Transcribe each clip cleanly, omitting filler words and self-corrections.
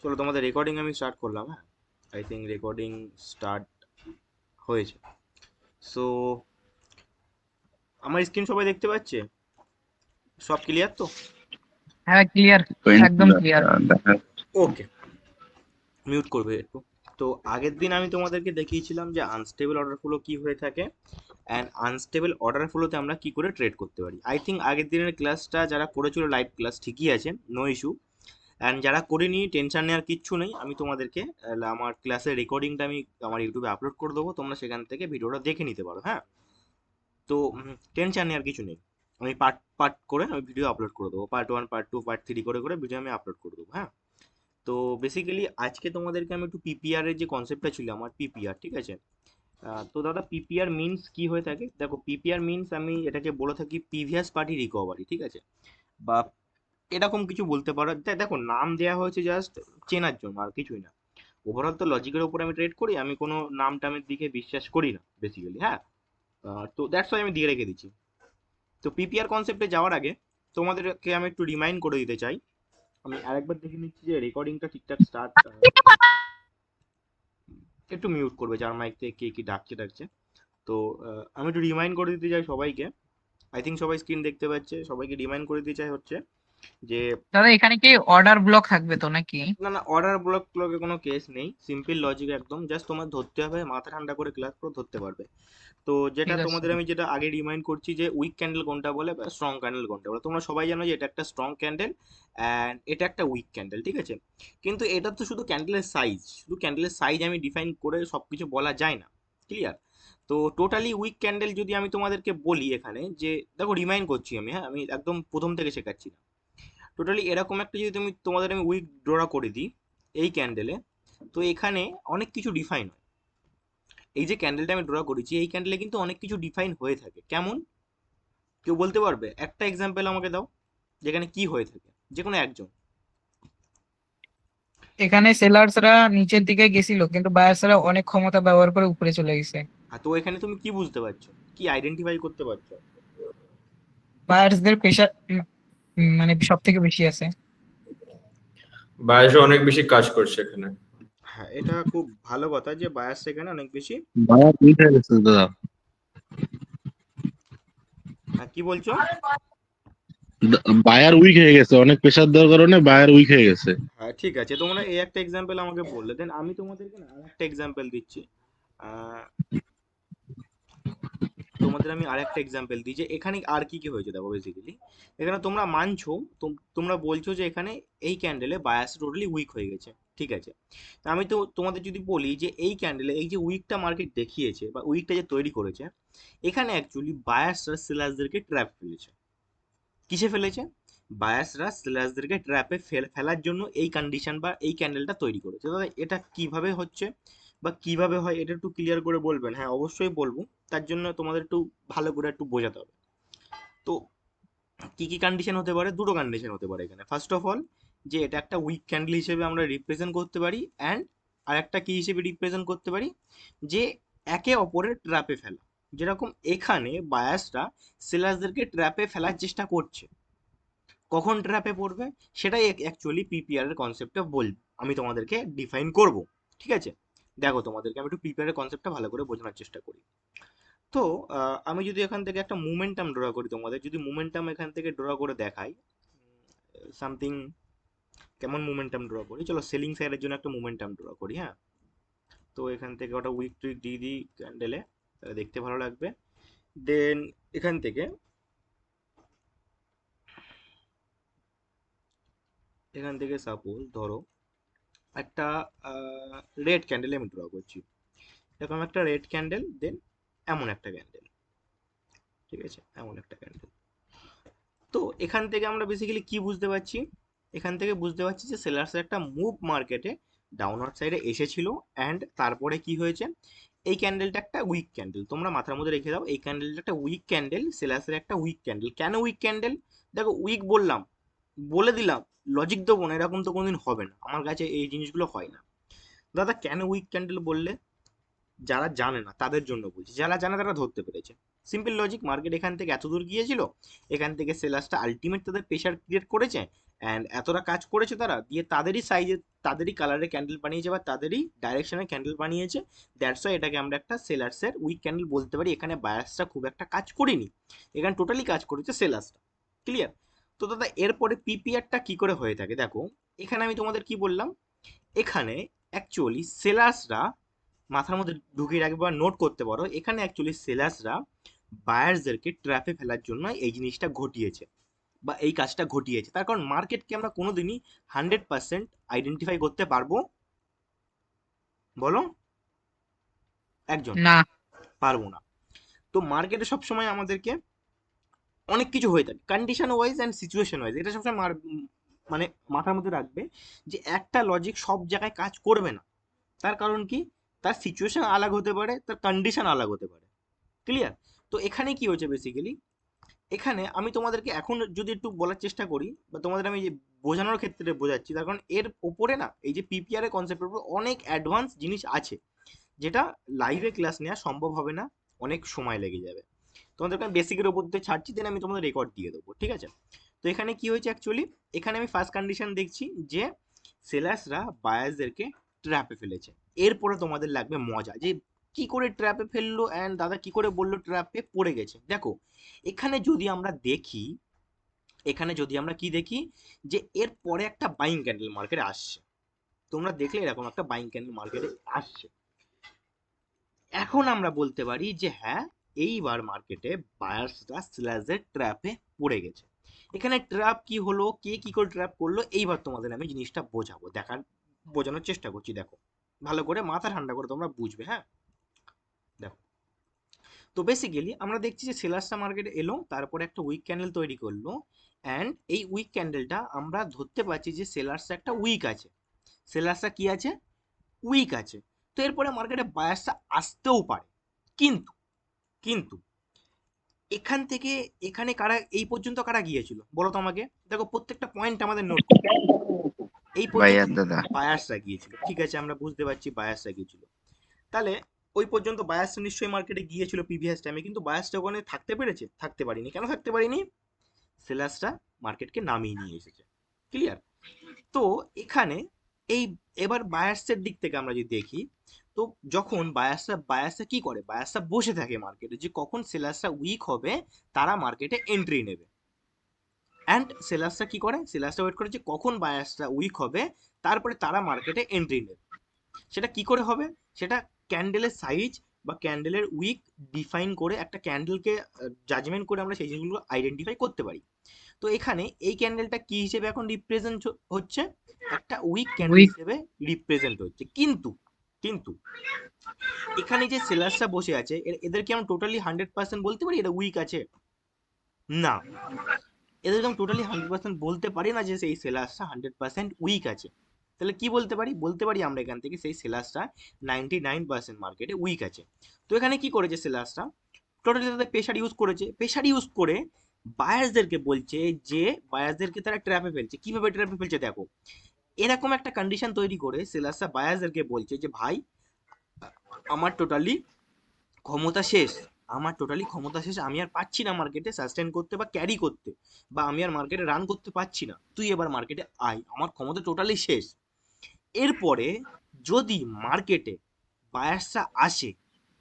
চলো তোমাদের রেকর্ডিং আমি স্টার্ট করলাম। হ্যাঁ, আই থিঙ্ক রেকর্ডিং স্টার্ট হয়েছে। সো আমার স্ক্রিন সবাই দেখতে পাচ্ছে? সব ক্লিয়ার তো? হ্যাঁ, ক্লিয়ার। একদম ক্লিয়ার। ওকে, মিউট করবে একটু। তো আগের দিন আমি তোমাদেরকে দেখিয়েছিলাম যে আনস্টেবল অর্ডার ফ্লো কি হয়ে থাকে অ্যান্ড আনস্টেবল অর্ডার ফ্লোতে আমরা কি করে ট্রেড করতে পারি। আই থিঙ্ক আগের দিনের ক্লাসটা যারা করেছিল লাইভ ক্লাস ঠিকই আছে, নো ইস্যু। অ্যান্ড যারা করিনি টেনশন নেওয়ার কিচ্ছু নেই, আমি তোমাদেরকে আমার ক্লাসের রেকর্ডিংটা আমি আমার ইউটিউবে আপলোড করে দেবো, তোমরা সেখান থেকে ভিডিওটা দেখে নিতে পারো। হ্যাঁ, তো টেনশন নেওয়ার কিছু নেই। আমি পার্ট পার্ট করে আমি ভিডিও আপলোড করে দেবো, part one part two part three করে করে ভিডিও আমি আপলোড করে দেবো। হ্যাঁ, তো বেসিক্যালি আজকে তোমাদেরকে আমি একটু পিপিআর এর যে কনসেপ্টটা ছিল আমার পিপিআর, ঠিক আছে? তো দাদা পিপিআর মিনস কি হয়ে থাকে? দেখো, পিপিআর মিনস আমি এটাকে বলে থাকি প্রিভিয়াস পার্টি রিকভারি, ঠিক আছে? বা এরকম কিছু বলতে পারো। দেখো, নাম দেওয়া হয়েছে জাস্ট চেনার জন্য, আর কিছুই না। ওভারঅল তো লজিকের উপর আমি ট্রেড করি, আমি কোনো নাম টামের দিকে বিশ্বাস করি না বেসিক্যালি। হ্যাঁ, তো দ্যাটস ওয়াই আমি দিয়ে রেখে দিচ্ছি। তো পিপিআর কনসেপ্টে যাওয়ার আগে তোমাদেরকে আমি একটু রিমাইন্ড করে দিতে চাই। আমি আরেকবার দেখে নিচ্ছি যে রেকর্ডিংটা ঠিকঠাক স্টার্ট। একটু মিউট করবে যার মাইক থেকে কে কি ডাকছে ডাকছে। তো আমি একটু রিমাইন্ড করে দিতে চাই সবাইকে। আই থিঙ্ক সবাই স্ক্রিন দেখতে পাচ্ছে, সবাইকে রিমাইন্ড করে দিতে চাই হচ্ছে যে দাদা, এখানে কি অর্ডার ব্লক থাকবে তো নাকি? না না, অর্ডার ব্লক ব্লকে কোনো কেস নেই, সিম্পল লজিক একদম। জাস্ট তোমার ধরতে হবে, মাথা ঠান্ডা করে ক্লাস করে ধরতে পারবে। তো যেটা ঠিক আছে। তোমাদের আমি যেটা আগে রিমাইন্ড করছি যে উইক ক্যান্ডেল কোনটা বলে বা স্ট্রং ক্যান্ডেল কোনটা বলে। তোমরা সবাই জানো যে এটা একটা স্ট্রং ক্যান্ডেল অ্যান্ড এটা একটা উইক ক্যান্ডেল, ঠিক আছে? কিন্তু এটা তো শুধু ক্যান্ডেলের সাইজ, শুধু ক্যান্ডেলের সাইজ আমি ডিফাইন করে সব কিছু বলা যায় না। ক্লিয়ার? তো টোটালি উইক ক্যান্ডেল যদি আমি তোমাদেরকে বলি এখানে, যে দেখো রিমাইন্ড করছি আমি, হ্যাঁ, আমি একদম প্রথম থেকে শেখাচ্ছি না। টোটালি এরকম একটা যদি তোমাদের আমি উইক ড্র করে দিই এই ক্যান্ডেলে, তো এখানে অনেক কিছু ডিফাইন হয়। এই যে ক্যান্ডেলটা আমি ড্র করেছি এই ক্যান্ডেলে কিন্তু অনেক কিছু ডিফাইন হয়ে থাকে। কেমন? কেউ বলতে পারবে? একটা এক্সাম্পল আমাকে দাও যেখানে কি হয়ে থাকে, যে কোনো একজন। এখানে সেলার্সরা নিচের দিকে গেছিল, কিন্তু বায়ার্সরা অনেক ক্ষমতা ব্যবহার করে উপরে চলে গেছে। হ্যাঁ, তো এখানে তুমি কি বুঝতে পারছো, কি আইডেন্টিফাই করতে পারছো? বায়ার্সদের প্রেশার মানে সব থেকে বেশি আছে। বায়াসও অনেক বেশি কাজ করছে এখানে। হ্যাঁ, এটা খুব ভালো কথা যে বায়াস সেখানে অনেক বেশি। বায়ার উইক হয়ে গেছে দাদা। হ্যাঁ, কি বলছো? বায়ার উইক হয়ে গেছে, অনেক প্রেসার দেওয়ার কারণে বায়ার উইক হয়ে গেছে। হ্যাঁ, ঠিক আছে, তোমরা এই একটা এক্সাম্পল আমাকে বললে, দেন আমি তোমাদেরকে না আরেকটা এক্সাম্পল দিচ্ছি। আহ, তোমাদের আমি আরেকটা এক্সাম্পল দিই যে এখানে আর কি কি হয়েছে। দেখো বেসিক্যালি এখানে তোমরা মানছো, তোমরা বলছো যে এখানে এই ক্যান্ডেলে বায়াস টোটালি উইক হয়ে গেছে, ঠিক আছে? তা আমি তো তোমাদের যদি বলি যে এই ক্যান্ডেলে এই যে উইকটা মার্কেট দেখিয়েছে বা উইকটা যে তৈরি করেছে, এখানে অ্যাকচুয়ালি বায়াসরা সেলার্সদেরকে ট্র্যাপ ফেলেছে। কিসে ফেলেছে? বায়াসরা সেলার্সদেরকে ট্র্যাপে ফেলার জন্য এই কন্ডিশন বা এই ক্যান্ডেলটা তৈরি করেছে। দাদা এটা কিভাবে হচ্ছে বা কিভাবে হয় এটা একটু ক্লিয়ার করে বলবেন? হ্যাঁ, অবশ্যই বলবো। তার জন্য তোমাদের একটু ভালো করে একটু বোঝাতে হবে। তো কি কি কন্ডিশন হতে পারে? দুটো কন্ডিশন হতে পারে এখানে। ফার্স্ট অফ অল, যে এটা একটা উইক ক্যান্ডেল হিসেবে আমরা রিপ্রেজেন্ট করতে পারি, অ্যান্ড আর একটা কি হিসেবে রিপ্রেজেন্ট করতে পারি, যে একে অপরের ট্র্যাপে ফেলা। যেরকম এখানে বায়াসরা সেলার্সদেরকে ট্র্যাপে ফেলার চেষ্টা করছে। কখন ট্র্যাপে পড়বে সেটাই অ্যাকচুয়ালি পিপিআর এর কনসেপ্টটা আমি তোমাদেরকে ডিফাইন করব, ঠিক আছে? দেখো, তোমাদেরকে আমি একটু পিপিআর এর কনসেপ্টটা ভালো করে বোঝানোর চেষ্টা করি। তো আমি যদি এখান থেকে একটা মোমেন্টাম ড্র করি, তোমাদের যদি মোমেন্টাম এখান থেকে ড্র করে দেখাই সামথিং, কেমন মোমেন্টাম ড্র করি? চলো সেলিং সাইডের জন্য একটা মোমেন্টাম ড্র করি। হ্যাঁ, তো এখান থেকে ওটা উইক টুইক দিয়ে দিই ক্যান্ডেলে, দেখতে ভালো লাগবে। দেন এখান থেকে সাপোজ ধরো একটা রেড ক্যান্ডেল আমি ড্র করছি। এরকম একটা রেড ক্যান্ডেল, দেন এমন একটা ক্যান্ডেল, ঠিক আছে? এমন একটা ক্যান্ডেল। তো এখান থেকে আমরা বেসিক্যালি কি বুঝতে পারছি? এখান থেকে বুঝতে পারছি যে সেলার্সের একটা মুভ মার্কেটে ডাউনওয়ার্ড সাইডে এসেছিল, অ্যান্ড তারপরে কি হয়েছে? এই ক্যান্ডেলটা একটা উইক ক্যান্ডেল, তোমরা মাথার মধ্যে রেখে দাও এই ক্যান্ডেলটা একটা উইক ক্যান্ডেল, সেলার্সের একটা উইক ক্যান্ডেল। কেন উইক ক্যান্ডেল? দেখো, উইক বললাম, বলে দিলাম, লজিক দেবো না, এরকম তো কোনোদিন হবে না, আমার কাছে এই জিনিসগুলো হয় না। দাদা কেন উইক ক্যান্ডেল বললে? যারা জানে না তাদের জন্য বলছি, যারা জানে তারা ধরতে পেরেছে। সিম্পল লজিক, মার্কেট এখান থেকে এত দূর গিয়েছিল, এখান থেকে সেলার্সটা আলটিমেট তাদের প্রেশার ক্রিয়েট করেছে, অ্যান্ড এতটা কাজ করেছে তারা, দিয়ে তাদেরই সাইজে তাদেরই কালারে ক্যান্ডেল বানিয়েছে বা তাদেরই ডাইরেকশনে ক্যান্ডেল বানিয়েছে। দ্যাটস ওয়াই এটাকে আমরা একটা সেলার্সের উইক ক্যান্ডেল বলতে পারি। এখানে বায়ার্সটা খুব একটা কাজ করেনি, এখানে টোটালি কাজ করেছে সেলার্সটা। ক্লিয়ার? তো দাদা এরপরে পিপিআরটা কি করে হয়ে থাকে দেখো, এখানে আমি তোমাদের কি বললাম, এখানে অ্যাকচুয়ালি সেলার্সরা মাথার মধ্যে ঢুকিয়ে রাখবে বা নোট করতে পারো, এখানে অ্যাকচুয়ালি সেলার্সরা বায়ার্সদেরকে ট্র্যাপে ফেলার জন্য এই জিনিসটা ঘটিয়েছে বা এই কাজটা ঘটিয়েছে। তার কারণ মার্কেটকে আমরা কোনোদিনই 100% আইডেন্টিফাই করতে পারবো, বলো একজন, না। পারবো না। তো মার্কেটে সবসময় আমাদেরকে অনেক কিছু হয়ে থাকে condition wise and situation wise, এটা সবসময় মানে মাথার মধ্যে রাখবে যে একটা লজিক সব জায়গায় কাজ করবে না। তার কারণ কি, তার সিচুয়েশন আলাগ হতে পারে, তার কন্ডিশন আলাগ হতে পারে। ক্লিয়ার? তো এখানে কি হয়েছে বেসিক্যালি, এখানে আমি তোমাদেরকে এখন যদি একটু বলার চেষ্টা করি বা তোমাদের আমি যে বোঝানোর ক্ষেত্রে বোঝাচ্ছি, তার কারণ এর ওপরে না এই যে পিপিআর এর কনসেপ্টের উপর অনেক অ্যাডভান্স জিনিস আছে, যেটা লাইভে ক্লাস নেওয়া সম্ভব হবে না, অনেক সময় লেগে যাবে। তোমাদেরকে আমি বেসিকের উপর দিয়ে ছাড়ছি, দেন আমি তোমাদের রেকর্ড দিয়ে দেবো, ঠিক আছে? তো এখানে কি হয়েছে অ্যাকচুয়ালি, এখানে আমি ফার্স্ট কন্ডিশন দেখছি যে সেলার্সরা বায়ার্সদেরকে ট্র্যাপে ফেলেছে। এরপরে তোমাদের লাগবে মজা যে কি করে ট্র্যাপে ফেললো অ্যান্ড দাদা কি করে বললো ট্র্যাপে পড়ে গেছে। দেখো এখানে যদি আমরা দেখি, এখানে যদি আমরা কি দেখি যে এর পরে একটা বাইং ক্যান্ডেল মার্কেটে আসছে, তোমরা দেখলে এরকম একটা বাইং ক্যান্ডেল মার্কেটে আসছে। এখন আমরা বলতে পারি যে হ্যাঁ, এইবার মার্কেটে বায়ার্সরা সেলার্সদের ট্র্যাপে পড়ে গেছে। এখানে ট্র্যাপ কি হলো, কে কি করে ট্র্যাপ করলো, এইবার তোমাদের আমি জিনিসটা বোঝাবো, বোঝানোর চেষ্টা করছি। দেখো ভালো করে মাথা ঠান্ডা করে তোমরা বুঝবে, হ্যাঁ? দেখো, তো বেসিক্যালি আমরা দেখছি যে সেলার্সটা মার্কেটে এলো, তারপরে একটা উইক ক্যান্ডেল তৈরি করলো, অ্যান্ড এই উইক ক্যান্ডেলটা আমরা ধরতে পারছি যে সেলার্সটা একটা উইক আছে, সেলার্সটা কি আছে, উইক আছে। তো এরপরে মার্কেটে বায়ার্সটা আসতেও পারে, কিন্তু কিন্তু এখান থেকে এখানে কারা এই পর্যন্ত কারা গিয়েছিল বলো তো আমাকে। দেখো প্রত্যেকটা পয়েন্ট আমাদের নোট করতে হবে। এই পর্যন্ত ভাইয়ার দাদা। বায়ার্সরা গিয়েছিল, ঠিক আছে, আমরা বুঝতে পারছি বায়ার্সরা গিয়েছিল। তাহলে ওই পর্যন্ত বায়ার্সরা নিশ্চয়ই মার্কেটে গিয়েছিল প্রিভিয়াস টাইমে, কিন্তু বায়ার্সটা ওখানে থাকতে পেরেছে, থাকতে পারিনি। কেন থাকতে পারিনি? সেলার্সরা মার্কেটকে নামিয়ে নিয়ে এসেছে। ক্লিয়ার? তো এখানে এই এবার বায়ার্সের দিক থেকে আমরা যদি দেখি, তো যখন বায়ার্সরা কি করে, বায়ার্সরা বসে থাকে মার্কেটে যে কখন সেলার্সরা উইক হবে তারা মার্কেটে এন্ট্রি নেবে। অ্যান্ড সেলার্সরা কি করে, সেলার্সরা ওয়েট করে যে কখন বায়ার্সরা উইক হবে তারপরে তারা মার্কেটে এন্ট্রি নেবে। সেটা কি করে হবে, সেটা ক্যান্ডেলের সাইজ বা ক্যান্ডেলের উইক ডিফাইন করে একটা ক্যান্ডেলকে জাজমেন্ট করে আমরা সেই জিনিসগুলো আইডেন্টিফাই করতে পারি। তো এখানে এই ক্যান্ডেলটা কি হিসেবে এখন রিপ্রেজেন্ট হচ্ছে, একটা উইক ক্যান্ডেল উইক। হিসেবে রিপ্রেজেন্ট হচ্ছে। কিন্তু কিন্তু এখানে যে সেলার্সরা বসে আছে এদেরকে আমরা টোটালি 100% বলতে পারি এটা উইক আছে? না, এদেরকে আমি টোটালি 100% বলতে পারি না যে সেই সেলার্সটা 100% উইক আছে। তাহলে কি বলতে পারি, বলতে পারি আমরা এখান থেকে সেই সেলার্সটা 99% মার্কেটে উইক আছে। তো এখানে কি করেছে সেলার্সটা, টোটালি তাদের প্রেশার ইউজ করেছে, প্রেশার ইউজ করে বায়ার্সদেরকে বলছে যে বায়ার্সদেরকে তারা ট্র্যাপে ফেলছে। কিভাবে ট্র্যাপে ফেলছে দেখো, এরকম একটা কন্ডিশন তৈরি করে সেলার্সরা বায়ার্সদেরকে বলছে যে ভাই আমার টোটালি ক্ষমতা শেষ, আমার টোটালি ক্ষমতা শেষ, আমি আর পাচ্ছি না মার্কেটে সাস্টেন করতে বা ক্যারি করতে, বা আমি আর মার্কেটে রান করতে পারছি না, তুই এবার মার্কেটে আয়, আমার ক্ষমতা টোটালি শেষ। এরপরে যদি মার্কেটে বায়ার্সরা আসে,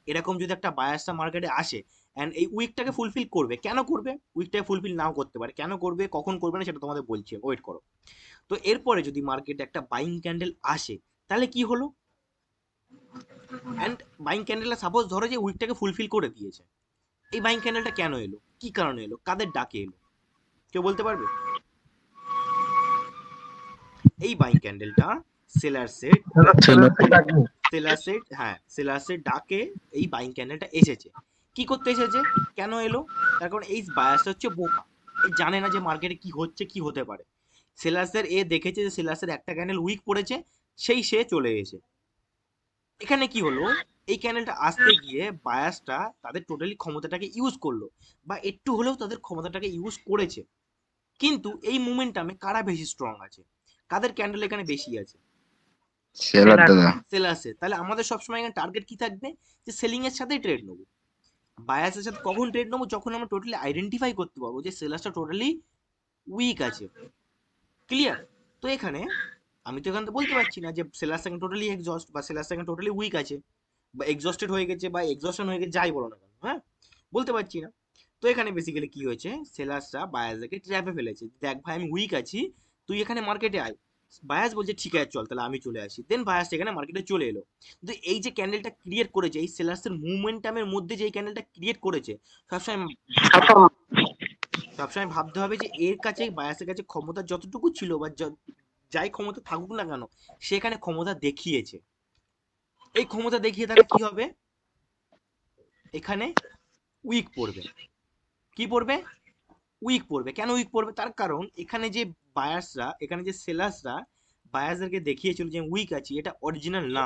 এরকম যদি একটা বায়ার্সরা মার্কেটে আসে অ্যান্ড এই উইকটাকে ফুলফিল করবে, কেন করবে, উইকটাকে ফুলফিল নাও করতে পারে, কেন করবে কখন করবে না সেটা তোমাদের বলছি, ওয়েট করো। তো এরপরে যদি মার্কেটে একটা বাইং ক্যান্ডেল আসে, তাহলে কি হলো, অ্যান্ড বাইং ক্যান্ডেলটা সাপোজ ধরো যে উইকটাকে ফুলফিল করে দিয়েছে, এই বাইং ক্যান্ডেলটা কেন এলো, কি কারণে এলো, কাদের ডাকে এলো, কেউ বলতে পারবে? এই বাইং ক্যান্ডেলটা সেলার্সের সেলার্সের ডাকে এই বাইং ক্যান্ডেলটা এসেছে। কি করতে এসেছে, কেন এলো, তার কারণ এই বায়াসটা হচ্ছে বোকা, এ জানে না যে মার্কেটে কি হচ্ছে কি হতে পারে। সেলার্সের এ দেখেছে যে সেলার্সের একটা ক্যান্ডেল উইক পড়েছে, সেই সে চলে এসে এখানে কি হলো, এই ক্যান্ডেলটা আসতে গিয়ে বায়াসটা তাদের টোটালি ক্ষমতাটাকে ইউজ করলো, বা একটু হলেও তাদের ক্ষমতাটাকে ইউজ করেছে। কিন্তু এই মুমেন্টামে কারা বেশি স্ট্রং আছে, কাদের ক্যান্ডেল এখানে বেশি আছে, সেলার দাদা। সেলার্সের। তাহলে আমাদের সবসময় এখানে টার্গেট কি থাকবে, যে সেলিং এর সাথেই ট্রেড নেবো। বায়াসের সাথে কখন ট্রেড নেবো, যখন আমরা টোটালি আইডেন্টিফাই করতে পারবো যে সেলার্সটা টোটালি উইক আছে। ক্লিয়ার? তো এখানে আমি তো এখান থেকে বলতে পারছি না যে সেলার সেকেন্ড টোটালি এক্সস্ট বা সেলার সেকেন্ড টোটালি উইক আছে বা এক্সস্টেড হয়ে গেছে বা এক্সস্টন হয়ে গেছে, যাই বলো না কেন, হ্যাঁ, বলতে পারছি না। তো এখানে বেসিক্যালি কি হয়েছে, সেলার্সরা বায়ার্সকে ট্র্যাপে ফেলেছে, দেখ ভাই আমি উইক আছি, তুই এখানে মার্কেটে আয়। বায়ার্স বলছে ঠিক আছে চল তাহলে আমি চলে আসি, দেন বায়ার্স এখানে মার্কেটে চলে এলো। কিন্তু এই যে ক্যান্ডেলটা ক্রিয়েট করেছে, এই সেলার্সের মুভমেন্টামের মধ্যে যে এই ক্যান্ডেলটা ক্রিয়েট করেছে, সবসময় সবসময় ভাবতে হবে যে এর কাছে, বায়াসের কাছে ক্ষমতা যতটুকু ছিল বা যাই ক্ষমতা থাকুক না কেন, সেখানে ক্ষমতা দেখিয়েছে। এই ক্ষমতা দেখিয়ে তাহলে কি হবে, এখানে উইক পড়বে। কি পড়বে? উইক পড়বে। কেন উইক পড়বে? তার কারণ এখানে যে বায়ার্সরা, এখানে যে সেলার্সরা বায়ার্সদেরকে দেখিয়েছিল যে উইক আছি, এটা অরিজিনাল না,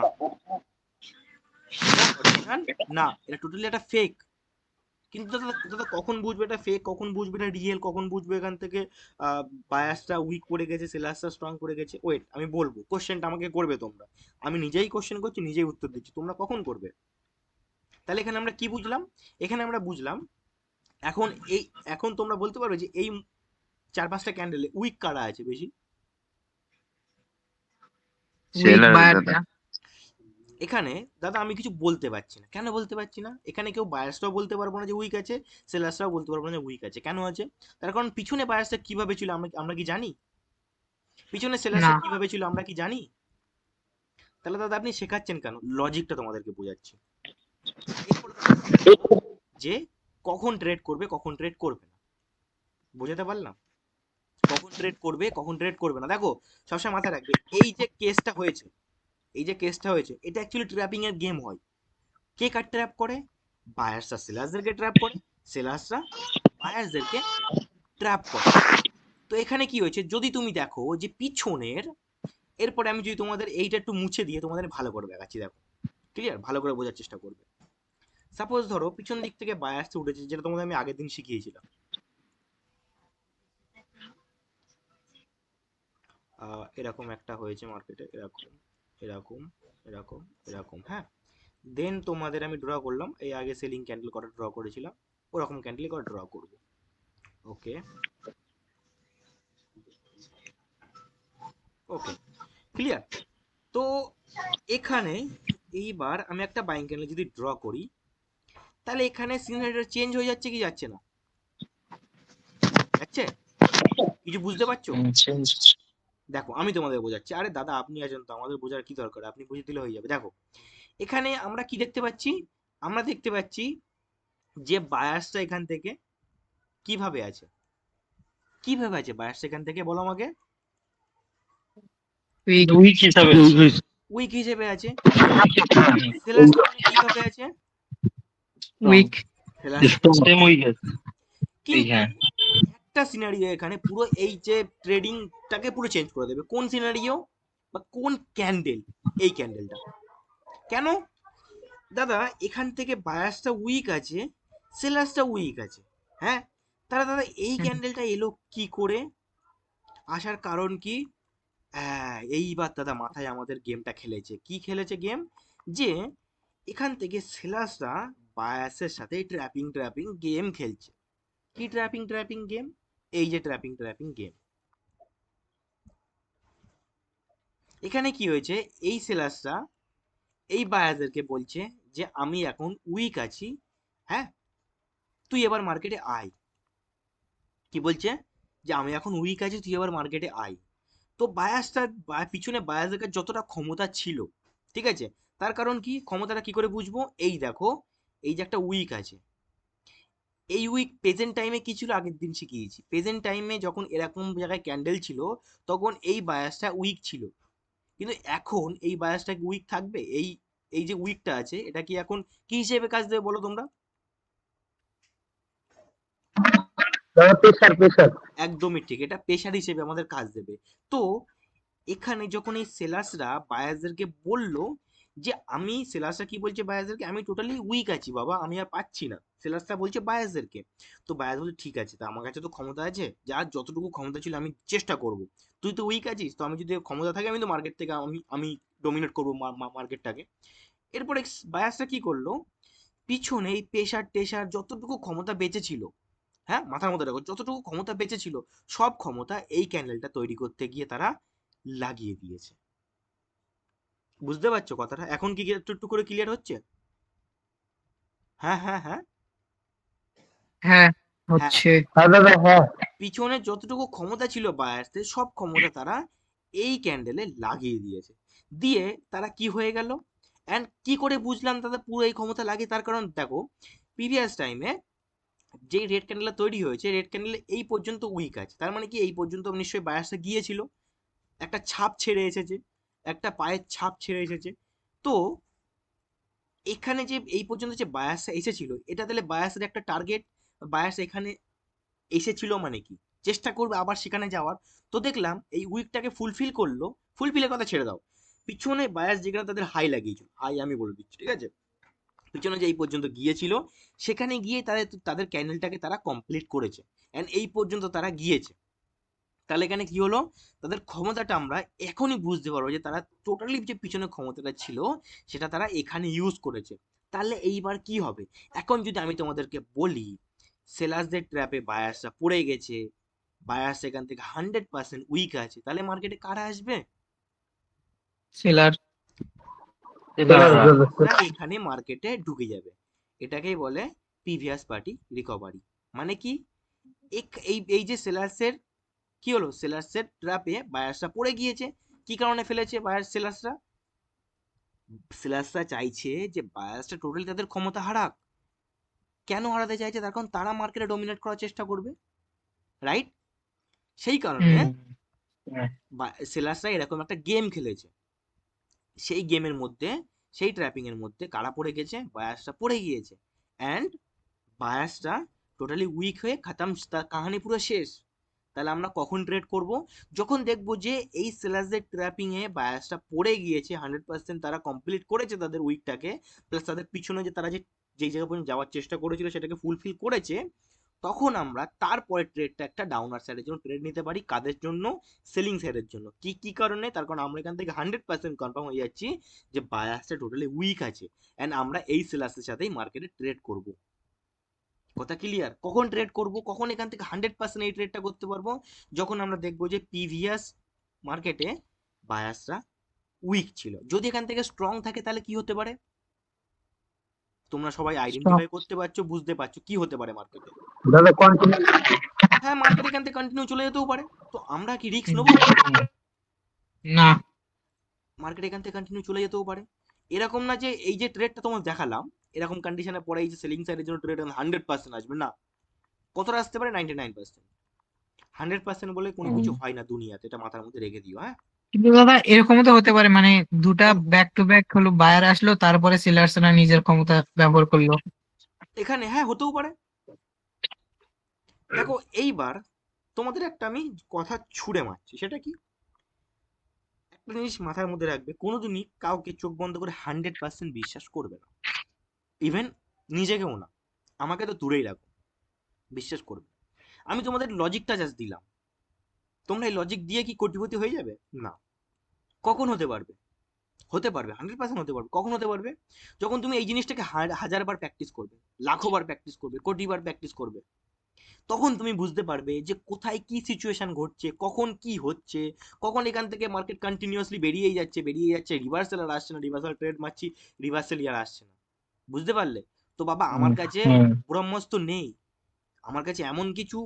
এটা অরিজিনাল না, এটা টোটালি একটা ফেক। কিন্তু দাদা দাদা কখন বুঝবে এটা ফেক, কখন বুঝবে এটা রিয়েল, কখন বুঝবে এখান থেকে বায়াসটা উইক পড়ে গেছে, সেলার্সটা স্ট্রং করে গেছে? ওয়েট, আমি বলবো, কোশ্চেনটা আমাকে করবে তোমরা, আমি নিজেই কোশ্চেন করছি, নিজেই উত্তর দিচ্ছি, তোমরা কখন করবে? তাহলে এখানে আমরা কি বুঝলাম? এখানে আমরা বুঝলাম, এখন এই, এখন তোমরা বলতে পারবে যে এই 4-5টা ক্যান্ডেলে উইক কারা আছে বেশি? উইক সেলার দাদা। বায়ারটা। এখানে দাদা আমি কিছু বলতে পারছি না। কেন বলতে পারছি না? এখানে কেউ বায়াসটাও বলতে পারবো না যে উইক আছে, সেলার্সটাও বলতে পারবো না যে উইক আছে। কেন আছে? তার কারণ পিছনে বায়াসটা কিভাবে ছিল আমরা আমরা কি জানি? পিছনে না। সেলার্সটা কিভাবে ছিল আমরা কি জানি? তাহলে দাদা আপনি শেখাচ্ছেন কেন? লজিকটা তোমাদেরকে বোঝাচ্ছি। এরপরে দাদা আমরা দেখবো যে কখন ট্রেড করবে, কখন ট্রেড করবে না। বোঝাতে পারলাম? কখন ট্রেড করবে, কখন ট্রেড করবে না। দেখো, সবসময় মাথায় রাখবে, এই যে কেসটা হয়েছে, এই যে কেসটা হয়েছে, এটা অ্যাকচুয়ালি ট্র্যাপিং এর গেম হয়। কে কার ট্র্যাপ করে? বায়ার্সরা সেলার্সদেরকে ট্র্যাপ করে, সেলার্সরা বায়ার্সদেরকে ট্র্যাপ করে। তো এখানে কি হয়েছে, যদি তুমি দেখো যে পিছনের, এরপরে আমি যদি তোমাদের এইটা একটু মুছে দিয়ে তোমাদের ভালো করে দেখাচ্ছি, দেখো ক্লিয়ার, ভালো করে বোঝার চেষ্টা করবে। সাপোজ ধরো পিছন দিক থেকে বায়ার্সটা উঠেছে, যেটা তোমাদের আমি আগের দিন শিখিয়েছিলাম। এরকম একটা হয়েছে মার্কেটে, এরকম এরকম এরকম এরকম, হ্যাঁ। দেন তোমাদের আমি ড্র করলাম, এই আগে সেলিং ক্যান্ডেল করা ড্র করেছিলাম, ওরকম ক্যান্ডেল করে ড্র করব। ওকে, ওকে, ক্লিয়ার? তো এখানে এইবার আমি একটা বাইং ক্যান্ডেল যদি ড্র করি, তাহলে এখানে সিনারিটা চেঞ্জ হয়ে যাচ্ছে কি যাচ্ছে না? যাচ্ছে? কিছু বুঝতে পারছো? দেখো আমি তোমাদের বোঝাচ্ছি। আরে দাদা আপনি আছেন তো, আমাদের বোঝার কি দরকার, আপনি বুঝে দিলে হয়ে যাবে। দেখো এখানে আমরা কি দেখতে পাচ্ছি, আমরা দেখতে পাচ্ছি যে বায়াসটা এখান থেকে কিভাবে আছে, কিভাবে আছে বায়াসটা এখান থেকে, বলো আমাকে। উইক। উইক হিসাবে উইক হয়েছে। উইক হিসেবে আছে। সেলার্সটা এখানে কিভাবে আছে? উইক। সেলার্সটা সেম উইক আছে। কিন্তু হ্যাঁ, একটা সিনারিও এখানে পুরো এই যে ট্রেডিংটাকে পুরো চেঞ্জ করে দেবে। কোন সিনারিও বা কোন ক্যান্ডেল? এই ক্যান্ডেলটা। কেন? দাদা এখান থেকে বায়াসটা উইক আছে, সেলার্সটা উইক আছে, হ্যাঁ। তাহলে দাদা এই ক্যান্ডেলটা এলো কি করে? আসার কারণ কি? হ্যাঁ, এইবার দাদা মাথায় আমাদের গেমটা খেলেছে। কি খেলেছে গেম? যে এখান থেকে সেলার্সরা বায়াসের সাথে ট্র্যাপিং ট্র্যাপিং গেম খেলছে। কি ট্র্যাপিং ট্র্যাপিং গেম? এই যে ট্র্যাপিং ট্র্যাপিং গেম। এখানে কি হয়েছে, এই সেলার্সরা এই বায়ারদেরকে বলছে যে আমি এখন উইক আছি, হ্যাঁ, তুই এবার মার্কেটে আয়। কি বলছে? যে আমি এখন উইক আছি, তুই এবার মার্কেটে আয়। তো বায়াসটা, পিছনে বায়াসদের কাছে যতটা ক্ষমতা ছিল, ঠিক আছে, তার কারণ কি, ক্ষমতাটা কি করে বুঝবো? এই দেখো, এই যে একটা উইক আছে, এই উইক প্রেজেন্ট টাইমে কি ছিল আগের দিন শিখিয়েছি। প্রেজেন্ট টাইমে যখন এরকম জায়গায় ক্যান্ডেল ছিল, তখন এই বায়াসটা উইক ছিল। কিন্তু এখন এই বায়াসটা কি উইক থাকবে? এই এই যে উইকটা আছে, এটা কি এখন কি হিসেবে কাজ দেবে বলো তোমরা? একদমই ঠিক, এটা পেশার হিসেবে আমাদের কাজ দেবে। তো এখানে যখন এই সেলার্সরা বায়ারদেরকে বলল যে আমি, সেলার্সরা কি বলছে বায়ারদেরকে, আমি টোটালি উইক আছি বাবা, আমি আর পাচ্ছি না, সেলার্সরা বলছে বায়ারদেরকে। তো বায়ার বলছে ঠিক আছে, তা আমার কাছে তো ক্ষমতা আছে, যার যতটুকু ক্ষমতা ছিল আমি চেষ্টা করব। তুই তো উইক আছিস, তো আমি যদি ক্ষমতা থাকে আমি তো মার্কেট থেকে আমি আমি ডোমিনেট করবো মার্কেটটাকে। এরপরে বায়ার্সরা কি করলো, পিছনে এই পেশার টেশার যতটুকু ক্ষমতা বেঁচে ছিল, হ্যাঁ, মাথার মধ্যে রাখো, যতটুকু ক্ষমতা বেঁচে ছিল সব ক্ষমতা এই ক্যান্ডেলটা তৈরি করতে গিয়ে তারা লাগিয়ে দিয়েছে। বুঝতে পারছো কথাটা? এখন কি একটু একটু করে ক্লিয়ার হচ্ছে? হ্যাঁ হ্যাঁ হ্যাঁ হ্যাঁ, হ্যাঁ। হচ্ছে। পিছনে যতটুকু ক্ষমতা ছিল বায়ার্সদের সব ক্ষমতা তারা এই ক্যান্ডেলে লাগিয়ে দিয়েছে। দিয়ে তারা কি হয়ে গেল, অ্যান্ড কি করে বুঝলাম তাদের পুরো এই ক্ষমতা লাগিয়ে? তার কারণ দেখো, প্রিভিয়াস টাইমে যেই রেড ক্যান্ডেলটা তৈরি হয়েছে, রেড ক্যান্ডেল এই পর্যন্ত উইক আছে, তার মানে কি এই পর্যন্ত নিশ্চয়ই বায়ার্সে গিয়েছিল, একটা ছাপ ছেড়ে এসেছে, একটা পায়ের ছাপ ছেড়ে এসেছে। তো এখানে যে এই পর্যন্ত যে বায়াসটা এসেছিল, এটা তাহলে বায়াসের একটা টার্গেট। বায়াস এখানে এসেছিল মানে কি, চেষ্টা করবে আবার সেখানে যাওয়ার। তো দেখলাম এই উইকটাকে ফুলফিল করলো। ফুলফিলের কথা ছেড়ে দাও, পিছনে বায়াস যেখানে তাদের হাই লাগিয়েছিল, হাই আমি বলে দিচ্ছি, ঠিক আছে, পিছনে যে এই পর্যন্ত গিয়েছিল সেখানে গিয়ে তাদের তাদের ক্যান্ডেলটাকে তারা কমপ্লিট করেছে, এন্ড এই পর্যন্ত তারা গিয়েছে। তাহলে এখানে কি হলো, তাদের ক্ষমতাটা আমরা এখনই বুঝতে পারবো যে তারা টোটালি যে পিছনে ক্ষমতাটা ছিল সেটা তারা এখানে ইউজ করেছে। তাহলে এইবার কি হবে? এখন যদি আমি তোমাদেরকে বলি সেলার্সদের ট্র্যাপে বায়ার্সরা পড়ে গেছে, বায়ার্স এখান থেকে 100% উইক আছে, তাহলে মার্কেটে কারা আসবে? সেলার। সেলাররা এখানে মার্কেটে ঢুকে যাবে। এটাকেই বলে প্রিভিয়াস পার্টি রিকভারি। মানে কি, এই এই যে সেলার্সের কি হলো, সেলার্সের ট্র্যাপে বায়ার্সরা পড়ে গিয়েছে। কি কারণে ফেলেছে বায়ার সেলার্সরা? সেলার্সরা চাইছে যে বায়ার্সটা টোটালি তাদের ক্ষমতা হারাক। কেন হারাতে চাইছে? তার কারণ তারা মার্কেটে ডমিনেট করার চেষ্টা করবে, রাইট? সেই কারণে সেলার্সরা এরকম একটা গেম খেলেছে। সেই গেমের মধ্যে, সেই ট্র্যাপিং এর মধ্যে কারা পড়ে গেছে? বায়ার্সরা পড়ে গিয়েছে, অ্যান্ড বায়ার্সরা টোটালি উইক হয়ে খাতাম, তার কাহানি পুরো শেষ। তাহলে আমরা কখন ট্রেড করব? যখন দেখবো যে এই সেলার্সদের ট্র্যাপিং এ বায়াসটা পড়ে গিয়েছে, 100% তারা কমপ্লিট করেছে তাদের উইকটাকে, প্লাস তাদের পিছনে যে তারা যে যেই জায়গা পর্যন্ত যাওয়ার চেষ্টা করেছিল সেটাকে ফুলফিল করেছে, তখন আমরা তারপরে ট্রেডটা একটা ডাউনার সাইডের জন্য ট্রেড নিতে পারি। কাদের জন্য? সেলিং সাইডের জন্য। কি কি কারণে? তার কারণ আমরা এখান থেকে 100% কনফার্ম হয়ে যাচ্ছি যে বায়াসটা টোটালি উইক আছে, অ্যান্ড আমরা এই সেলার্সের সাথেই মার্কেটে ট্রেড করব। কথা ক্লিয়ার? কখন ট্রেড করব, কখন এখান থেকে 100% এই ট্রেডটা করতে পারবো? যখন আমরা দেখবো যে প্রিভিয়াস মার্কেটে বায়াসরা উইক ছিল। যদি এখান থেকে স্ট্রং থাকে তাহলে কি হতে পারে? তোমরা সবাই আইডেন্টিফাই করতে পারছো, বুঝতে পারছো কি হতে পারে মার্কেটে? হ্যাঁ, মার্কেট এখান থেকে কন্টিনিউ চলে যেতেও পারে। তো আমরা কি রিস্ক নেবো? না। মার্কেট এখান থেকে কন্টিনিউ চলে যেতেও পারে। এরকম না যে এই যে ট্রেডটা তোমার দেখালাম, এরকম কন্ডিশনে পরে এই যে সেলিং সাইডের জন্য ট্রেড 100% আসবে না। কতটা আসতে পারে? 99%। 100% বলে কোনো কিছু হয় না দুনিয়াতে, এটা মাথার মধ্যে রেখে দিও, হ্যাঁ? কিন্তু দাদা এরকমও তো হতে পারে, মানে দুটা বলো। ব্যাক টু ব্যাক হলো, বায়ার আসলো তারপরে সেলার্সরা নিজের ক্ষমতা ব্যবহার করলো। এখানে হ্যাঁ হতেও পারে। দেখো এইবার তোমাদের একটা আমি কথা ছুড়ে মারছি, সেটা কি, একটা জিনিস মাথার মধ্যে রাখবে, কোনোদিনই কাউকে চোখ বন্ধ করে 100% বিশ্বাস করবে না। ইভেন নিজেকেও না, আমাকে তো দূরেই রাখো, বিশ্বাস করবে না। আমি তোমাদের লজিকটা জাস্ট দিলাম, তোমরা এই লজিক দিয়ে কি কোটিপতি হয়ে যাবে? না। কখন হতে পারবে? হতে পারবে, 100% হতে পারবে। কখন হতে পারবে? যখন তুমি এই জিনিসটাকে 1000 বার প্র্যাকটিস করবে, লাখো বার প্র্যাকটিস করবে, কোটি বার প্র্যাকটিস করবে, তখন তুমি বুঝতে পারবে যে কোথায় কি সিচুয়েশন ঘটছে, কখন কি হচ্ছে, কখন এখান থেকে মার্কেট কন্টিনিউয়াসলি বেরিয়েই যাচ্ছে, বেরিয়ে যাচ্ছে, রিভার্সাল আর আসছে না, রিভার্সাল ট্রেড মারছি, রিভার্সাল আর আসছে না। বুঝতে পারলে? তো বাবা আমার কাছে ব্রহ্মাস্ত্র নেই, আমার কাছে এমন কিছু,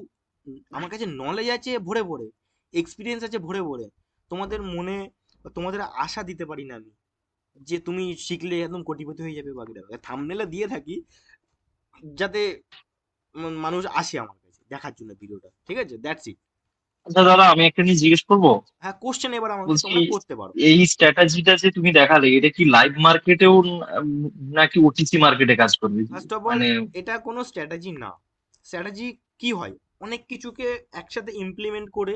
আমার কাছে নলেজ আছে ভরে ভরে, এক্সপিরিয়েন্স আছে ভরে ভরে। তোমাদের মনে, তোমাদের আশা দিতে পারি না আমি যে তুমি শিখলে একদম কোটিপতি হয়ে যাবে বাকিটা, থাম্বনেলে দিয়ে থাকি যাতে মানুষ আসে আমার কাছে দেখার জন্য ভিডিওটা, ঠিক আছে? That's it. আচ্ছা দাদা, আমি একটা জিনিস জিজ্ঞেস করবো। হ্যাঁ, কোশ্চেন এবার আমাকে বলছি, তোমরা করতে পারো। এই স্ট্র্যাটেজিটা যে তুমি দেখালে, এটা কি লাইভ মার্কেটেও নাকি ওটিসি মার্কেটে কাজ করবে? ফার্স্ট অফ অল, মানে এটা কোনো স্ট্র্যাটেজি না। স্ট্র্যাটেজি কি হয়, অনেক কিছুকে একসাথে ইমপ্লিমেন্ট করে,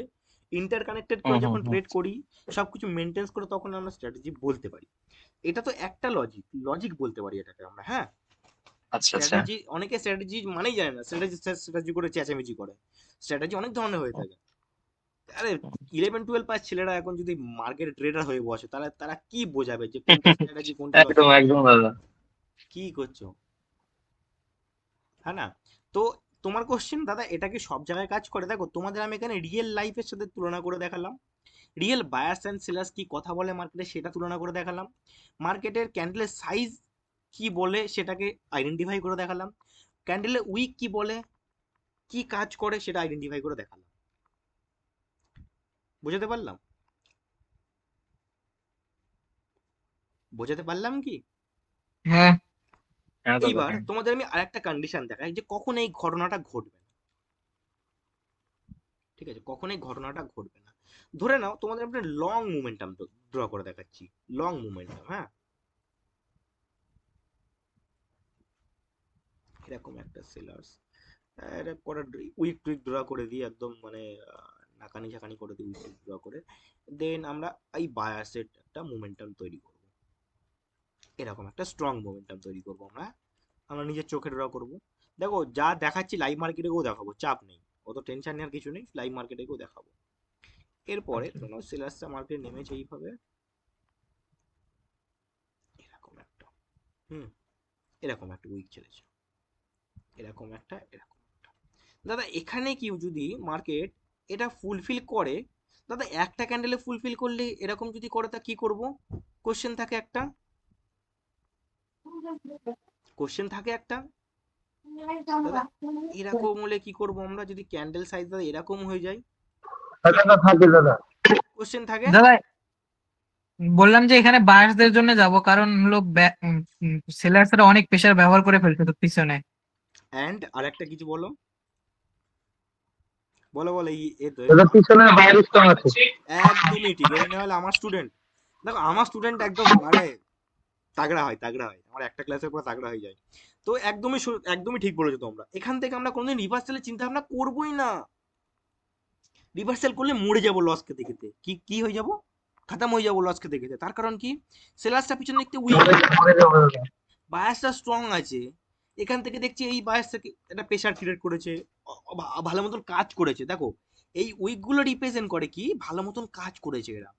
ইন্টারকানেক্টেড করে হুম হুম যখন হুম। ট্রেড করি, সবকিছু মেনটেন্স করে, তখন আমরা স্ট্র্যাটেজি বলতে পারি। এটা তো একটা লজিক, লজিক বলতে পারি এটাকে আমরা, হ্যাঁ। আচ্ছা আচ্ছা। স্ট্র্যাটেজি, অনেকে স্ট্র্যাটেজি মানেই জানে না, স্ট্র্যাটেজি স্ট্র্যাটেজি করে চেঁচামেচি করে। স্ট্র্যাটেজি অনেক ধরনের হয়ে থাকে। আরে 11-12 পাস ছেলেরা এখন যদি মার্কেট ট্রেডার হয়ে বসে, তাহলে তারা কি বোঝাবে যে কোনটা স্ট্র্যাটেজি কোনটা একদম লজিক? একদম দাদা। কি করছো, হ্যাঁ না? তো তোমার কোশ্চেন দাদা এটা কি সব জায়গায় কাজ করে? দেখো তোমাদের আমি এখানে রিয়েল লাইফের সাথে তুলনা করে দেখালাম, রিয়েল বায়ার্স অ্যান্ড সেলার্স কি কথা বলে মার্কেটে সেটা তুলনা করে দেখালাম, মার্কেটের ক্যান্ডেলের সাইজ কি বলে সেটাকে আইডেন্টিফাই করে দেখালাম, ক্যান্ডেলের উইক কি বলে, কি কাজ করে সেটা আইডেন্টিফাই করে দেখালাম। বুঝাতে পারলাম? বোঝাতে পারলাম কি? হ্যাঁ। হ্যাঁ দাদা, এইবার হ্যাঁ। তোমাদের আমি আরেকটা কন্ডিশন দেখাই যে কখন এই ঘটনাটা ঘটবে না। ঠিক আছে, কখন এই ঘটনাটা ঘটবে না। ধরে নাও তোমাদের একটা লং মোমেন্টাম ড্র করে দেখাচ্ছি, লং মোমেন্টাম। হ্যাঁ, এরকম একটা সেলার্স এটা করে উইক টুইক ড্র করে দিই একদম, মানে নাকানি ঝাঁকানি করে দিই উইক ড্র করে, দেন আমরা এই বায়াসের একটা মোমেন্টাম তৈরি করব, এরকম একটা স্ট্রং মোমেন্টাম তৈরি করব আমরা, আমরা নিজের চোখে ড্র করব। দেখো যা দেখাচ্ছি লাইভ মার্কেটেও দেখাবো, চাপ নেই, অত টেনশন নেওয়ার কিছু নেই, লাইভ মার্কেটেও দেখাবো। এরপরে আচ্ছা। তোমার সেলার্সটা মার্কেট নেমেছে এইভাবে, এরকম একটা, হুম, এরকম একটা উইক চলেছে, এরকম একটা, এরকম একটা। দাদা এখানে কি যদি মার্কেট এটা ফুলফিল করে, দাদা একটা ক্যান্ডেলে ফুলফিল করলে এরকম যদি করে তা কি করব? কোশ্চেন থাকে একটা, কোশ্চেন থাকে একটা দাদা, এরকম হলে কি করব আমরা যদি ক্যান্ডেল সাইজ দাদা এরকম হয়ে যায়? কোশ্চেন থাকে। দাদা বললাম যে এখানে বায়ার্সদের জন্য যাব, কারণ হলো সেলার্সরা অনেক প্রেসার ব্যবহার করে ফেলছে তো পিছনে। অ্যান্ড আরেকটা কিছু বলো, বলো বলো, এই এ তো পিছনে বাইরে আছে। একদমই ঠিক, এই না হলে আমার স্টুডেন্ট, দেখো আমার স্টুডেন্ট একদম মানে তাগড়া হয়, তাগড়া হয়, আমার একটা ক্লাসের পর তাগড়া হয়ে যায়। তো একদমই একদমই ঠিক বলেছো তোমরা, এখান থেকে আমরা কোনোদিন রিভার্সালের চিন্তা ভাবনা করবোই না। রিভার্সাল করলে মরে যাবো লস খেতে খেতে, কি কি হয়ে যাবো, খতম হয়ে যাবো লস খেতে খেতে। তার কারণ কি, সেলার্সটা পিছনে দেখতে উইক, বায়াসটা স্ট্রং আছে, এখান থেকে দেখছি এই বায়াসটাকে একটা প্রেশার ক্রিয়েট করেছে, ভালো মতন কাজ করেছে। দেখো এই উইকগুলো রিপ্রেজেন্ট করে কি, ভালো মতন কাজ করেছে এরা,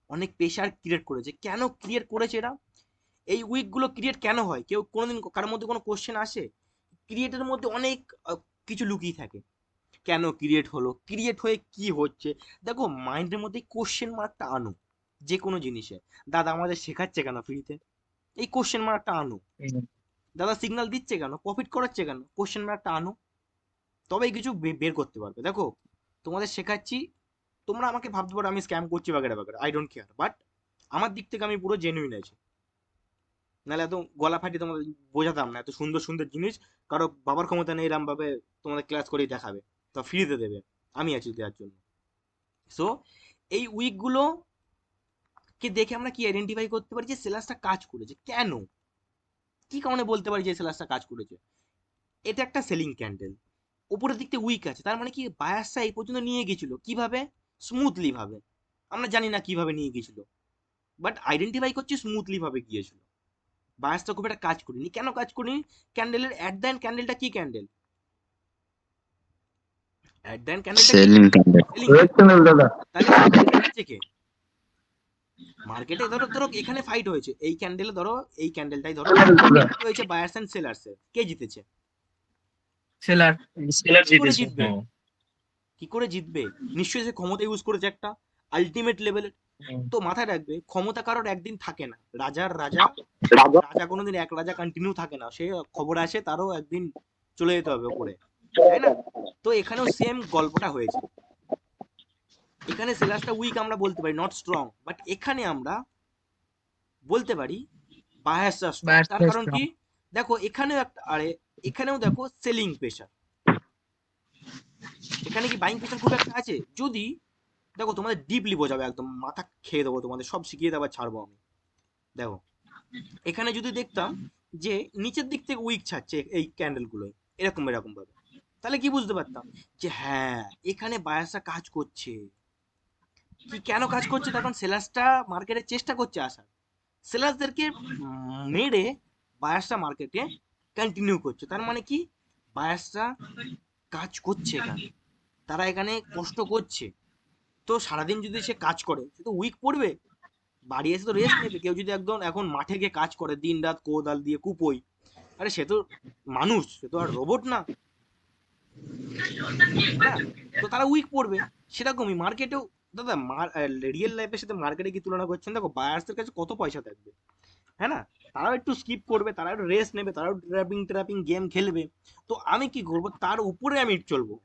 অনেক প্রেশার ক্রিয়েট করেছে। কেন ক্রিয়েট করেছে এরা, এই উইকগুলো ক্রিয়েট কেন হয়, কেউ কোনোদিন কারোর মধ্যে কোনো কোশ্চেন আসে? ক্রিয়েটের মধ্যে অনেক কিছু লুকিয়ে থাকে। কেন ক্রিয়েট হলো, ক্রিয়েট হয়ে কি হচ্ছে? দেখো মাইন্ডের মধ্যে কোশ্চেন মার্কটা আনো যে কোনো জিনিসে। দাদা আমাদের শেখাচ্ছে কেন ফ্রিতে, এই কোশ্চেন মার্কটা আনো। দাদা সিগন্যাল দিচ্ছে কেন, প্রফিট করাচ্ছে কেন, কোশ্চেন মার্কটা আনো, তবেই কিছু বের করতে পারবে। দেখো তোমাদের শেখাচ্ছি, তোমরা আমাকে ভাবতে পারো আমি স্ক্যাম করছি বাগেরা বাগেরা, আই ডোন্ট কেয়ার, বাট আমার দিক থেকে আমি পুরো জেনুইন আছি, নাহলে এত গলা ফাটিয়ে তোমাদের বোঝাতাম না। এত সুন্দর সুন্দর জিনিস কারো বাবার ক্ষমতা নেই এরম ভাবে তোমাদের ক্লাস করেই দেখাবে, তো ফ্রিতে দেবে, আমি আছি দেওয়ার জন্য। সো এই উইকগুলো কে দেখে আমরা কি আইডেন্টিফাই করতে পারি যে সেলার্সটা কাজ করেছে কেন, কি কারণে বলতে পারি যে সেলার্সটা কাজ করেছে? এটা একটা সেলিং ক্যান্ডেল, উপরের দিক থেকে উইক আছে, তার মানে কি বায়ার্সটা এই পর্যন্ত নিয়ে গেছিল কিভাবে, স্মুথলি ভাবে। আমরা জানি না কিভাবে নিয়ে গেছিল, বাট আইডেন্টিফাই করছি স্মুথলি ভাবে গিয়েছিল। বায়ার্সটা খুব একটা কাজ করিনি, কেন কাজ করিনি? ক্যান্ডেলের অ্যাট দ্য এন্ড ক্যান্ডেলটা কি ক্যান্ডেল, অ্যাট দ্য এন্ড ক্যান্ডেলটা কি সেলিং ক্যান্ডেল। তাহলে আছে কে মার্কেটে? ধরো ধরো এখানে ফাইট হয়েছে, এই ক্যান্ডেলে ধরো, এই ক্যান্ডেলটাই ধরো হয়েছে বায়ার্স এন্ড সেলার্স এর, কে জিতেছে? সেলার। সেলার কি করে জিতেছে। জিতবে, কি করে জিতবে? নিশ্চয়ই সে ক্ষমতা ইউজ করেছে একটা আলটিমেট লেভেলের। তো মাথায় রাখবে ক্ষমতা কারোর একদিন থাকে না, রাজার রাজা, রাজা কোনোদিন এক রাজা কন্টিনিউ থাকে না, সে খবর আসে তারও একদিন চলে যেতে হবে উপরে, তাই না? তো এখানেও সেম গল্পটা হয়েছে, এখানে সেলার্সটা উইক আমরা বলতে পারি, নট স্ট্রং, বাট এখানে আমরা বলতে পারি বায়াসটা স্ট্রং। তার কারণ কি, দেখো এখানেও একটা, আরে এখানেও দেখো সেলিং প্রেশার, এখানে কি বাইং প্রেশার খুব একটা আছে? যদি দেখো তোমাদের ডিপলি বোঝাবে, একদম মাথা খেয়ে দেবো, তোমাদের সব শিখিয়ে দেওয়ার ছাড়বো আমি। দেখো এখানে যদি দেখতাম যে নিচের দিক থেকে উইক ছাড়ছে এই ক্যান্ডেল গুলো এরকম এরকম ভাবে, তাহলে কি বুঝতে পারতাম যে হ্যাঁ এখানে বায়াসটা কাজ করছে। কি কেন কাজ করছে? তখন সেলার্সটা মার্কেটে চেষ্টা করছে আসার, সেলার্সদেরকে মেরে বায়াসটা মার্কেটে কন্টিনিউ করছে। তার মানে কি, বায়াসটা কাজ করছে এখানে, তারা এখানে কষ্ট করছে। তো সারাদিন যদি সে কাজ করে সে তো উইক পড়বে, বাড়ি এসে তো রেস্ট নেবে। কেউ যদি একদম এখন মাঠে গিয়ে কাজ করে দিন রাত কোদাল দিয়ে কুপোই, আরে সে তো মানুষ, সে তো আর রোবট না। হ্যাঁ, তো তারা উইক পড়বে। সেরকমই মার্কেটেও দাদা, রিয়েল লাইফের সাথে মার্কেটে কি তুলনা করছেন? দেখো বায়ার্সদের কাছে কত পয়সা থাকবে, হ্যাঁ না? তারাও একটু স্কিপ করবে, তারাও একটু রেস্ট নেবে, তারাও ট্র্যাপিং ট্র্যাপিং গেম খেলবে। তো আমি কি করব, তার উপরে আমি চলবো।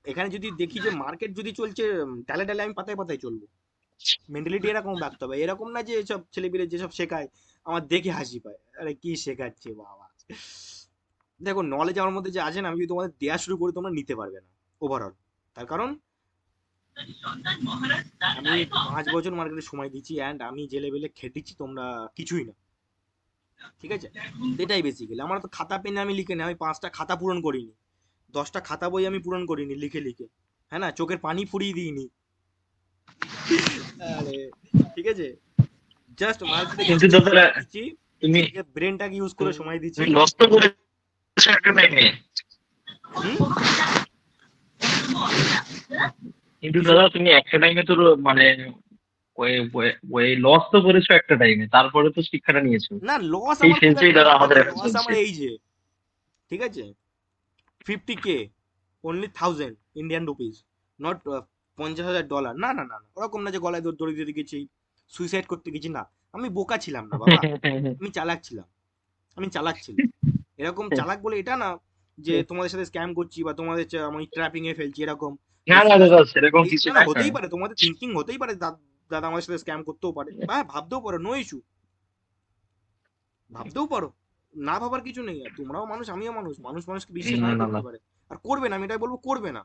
এখানে যদি দেখি যে মার্কেট যদি চলছে ডালে ডালে, আমি পাতায় পাতায় চলবো। মেন্টালিটি এরকম রাখতে হবে, এরকম না যে সব ছেলেপিলে যেসব শেখায় আমার দেখে হাসি পায়, আরে কি শেখাচ্ছে বাবা। দেখো নলেজ আমার মধ্যে যে আছে না, আমি যদি তোমাদের দেওয়া শুরু করি তোমরা নিতে পারবে না ওভারঅল। তার কারণ আমি 5 বছর মার্কেটে সময় দিচ্ছি, অ্যান্ড আমি যে লেভেলে খেটেছি তোমরা কিছুই না, ঠিক আছে? এটাই বেসিক্যালি আমার তো খাতা পেনে আমি লিখে নিই, আমি 5টা খাতা পূরণ করিনি, 10টা খাতা বই আমি পূরণ করিনি লিখে লিখে, হ্যাঁ না? চোখের পানি ফুরিয়ে দিইনি, আরে ঠিক আছে? জাস্ট মার্কেটে কিন্তু খেটেছি, দাদা সময় দিচ্ছি, তুমি নিজের ব্রেনটাকে ইউজ করে সময় দিচ্ছি। তুমি লস তো করেছো একটা টাইমে, হুম, কিন্তু কিছু দাদা তুমি একটা টাইমে তো মানে ওই ওই লস তো করেছো একটা টাইমে, তারপরে তো শিক্ষাটা নিয়েছো। না, লস সেই আমার খুব সেন্সেই একটা দাদা নেই আমাদের দেখো, এখন লস চলছে। আমার এই যে, ঠিক আছে, 50K, only 1000 Indian rupees, not $50,000। না না না না, ওরকম না যে গলায় দড়ি দিয়ে গেছি, সুইসাইড করতে গেছি, না। আমি বোকা ছিলাম না বাবা, আমি চালাক ছিলাম, আমি চালাক ছিলাম। এরকম চালাক বলে এটা না যে তোমাদের সাথে স্ক্যাম করছি বা তোমাদের আমি ট্র্যাপিং এ ফেলছি এরকম। না না বেসিক্যালি দাদা সেরকম কিছু না না, না। হতেই পারে, তোমাদের থিঙ্কিং হতেই পারে দাদা আমাদের সাথে স্ক্যাম করতেও পারে, বা ভাবতেও পারো, নো ইস্যু, ভাবতেও পারো, না ভাবার কিছু নেই। আর তোমরাও মানুষ, আমিও মানুষ, মানুষ মানুষকে বিশ্বাস না নাই না করতে না পারে। আর করবে না, আমি এটাই বলবো, করবে না।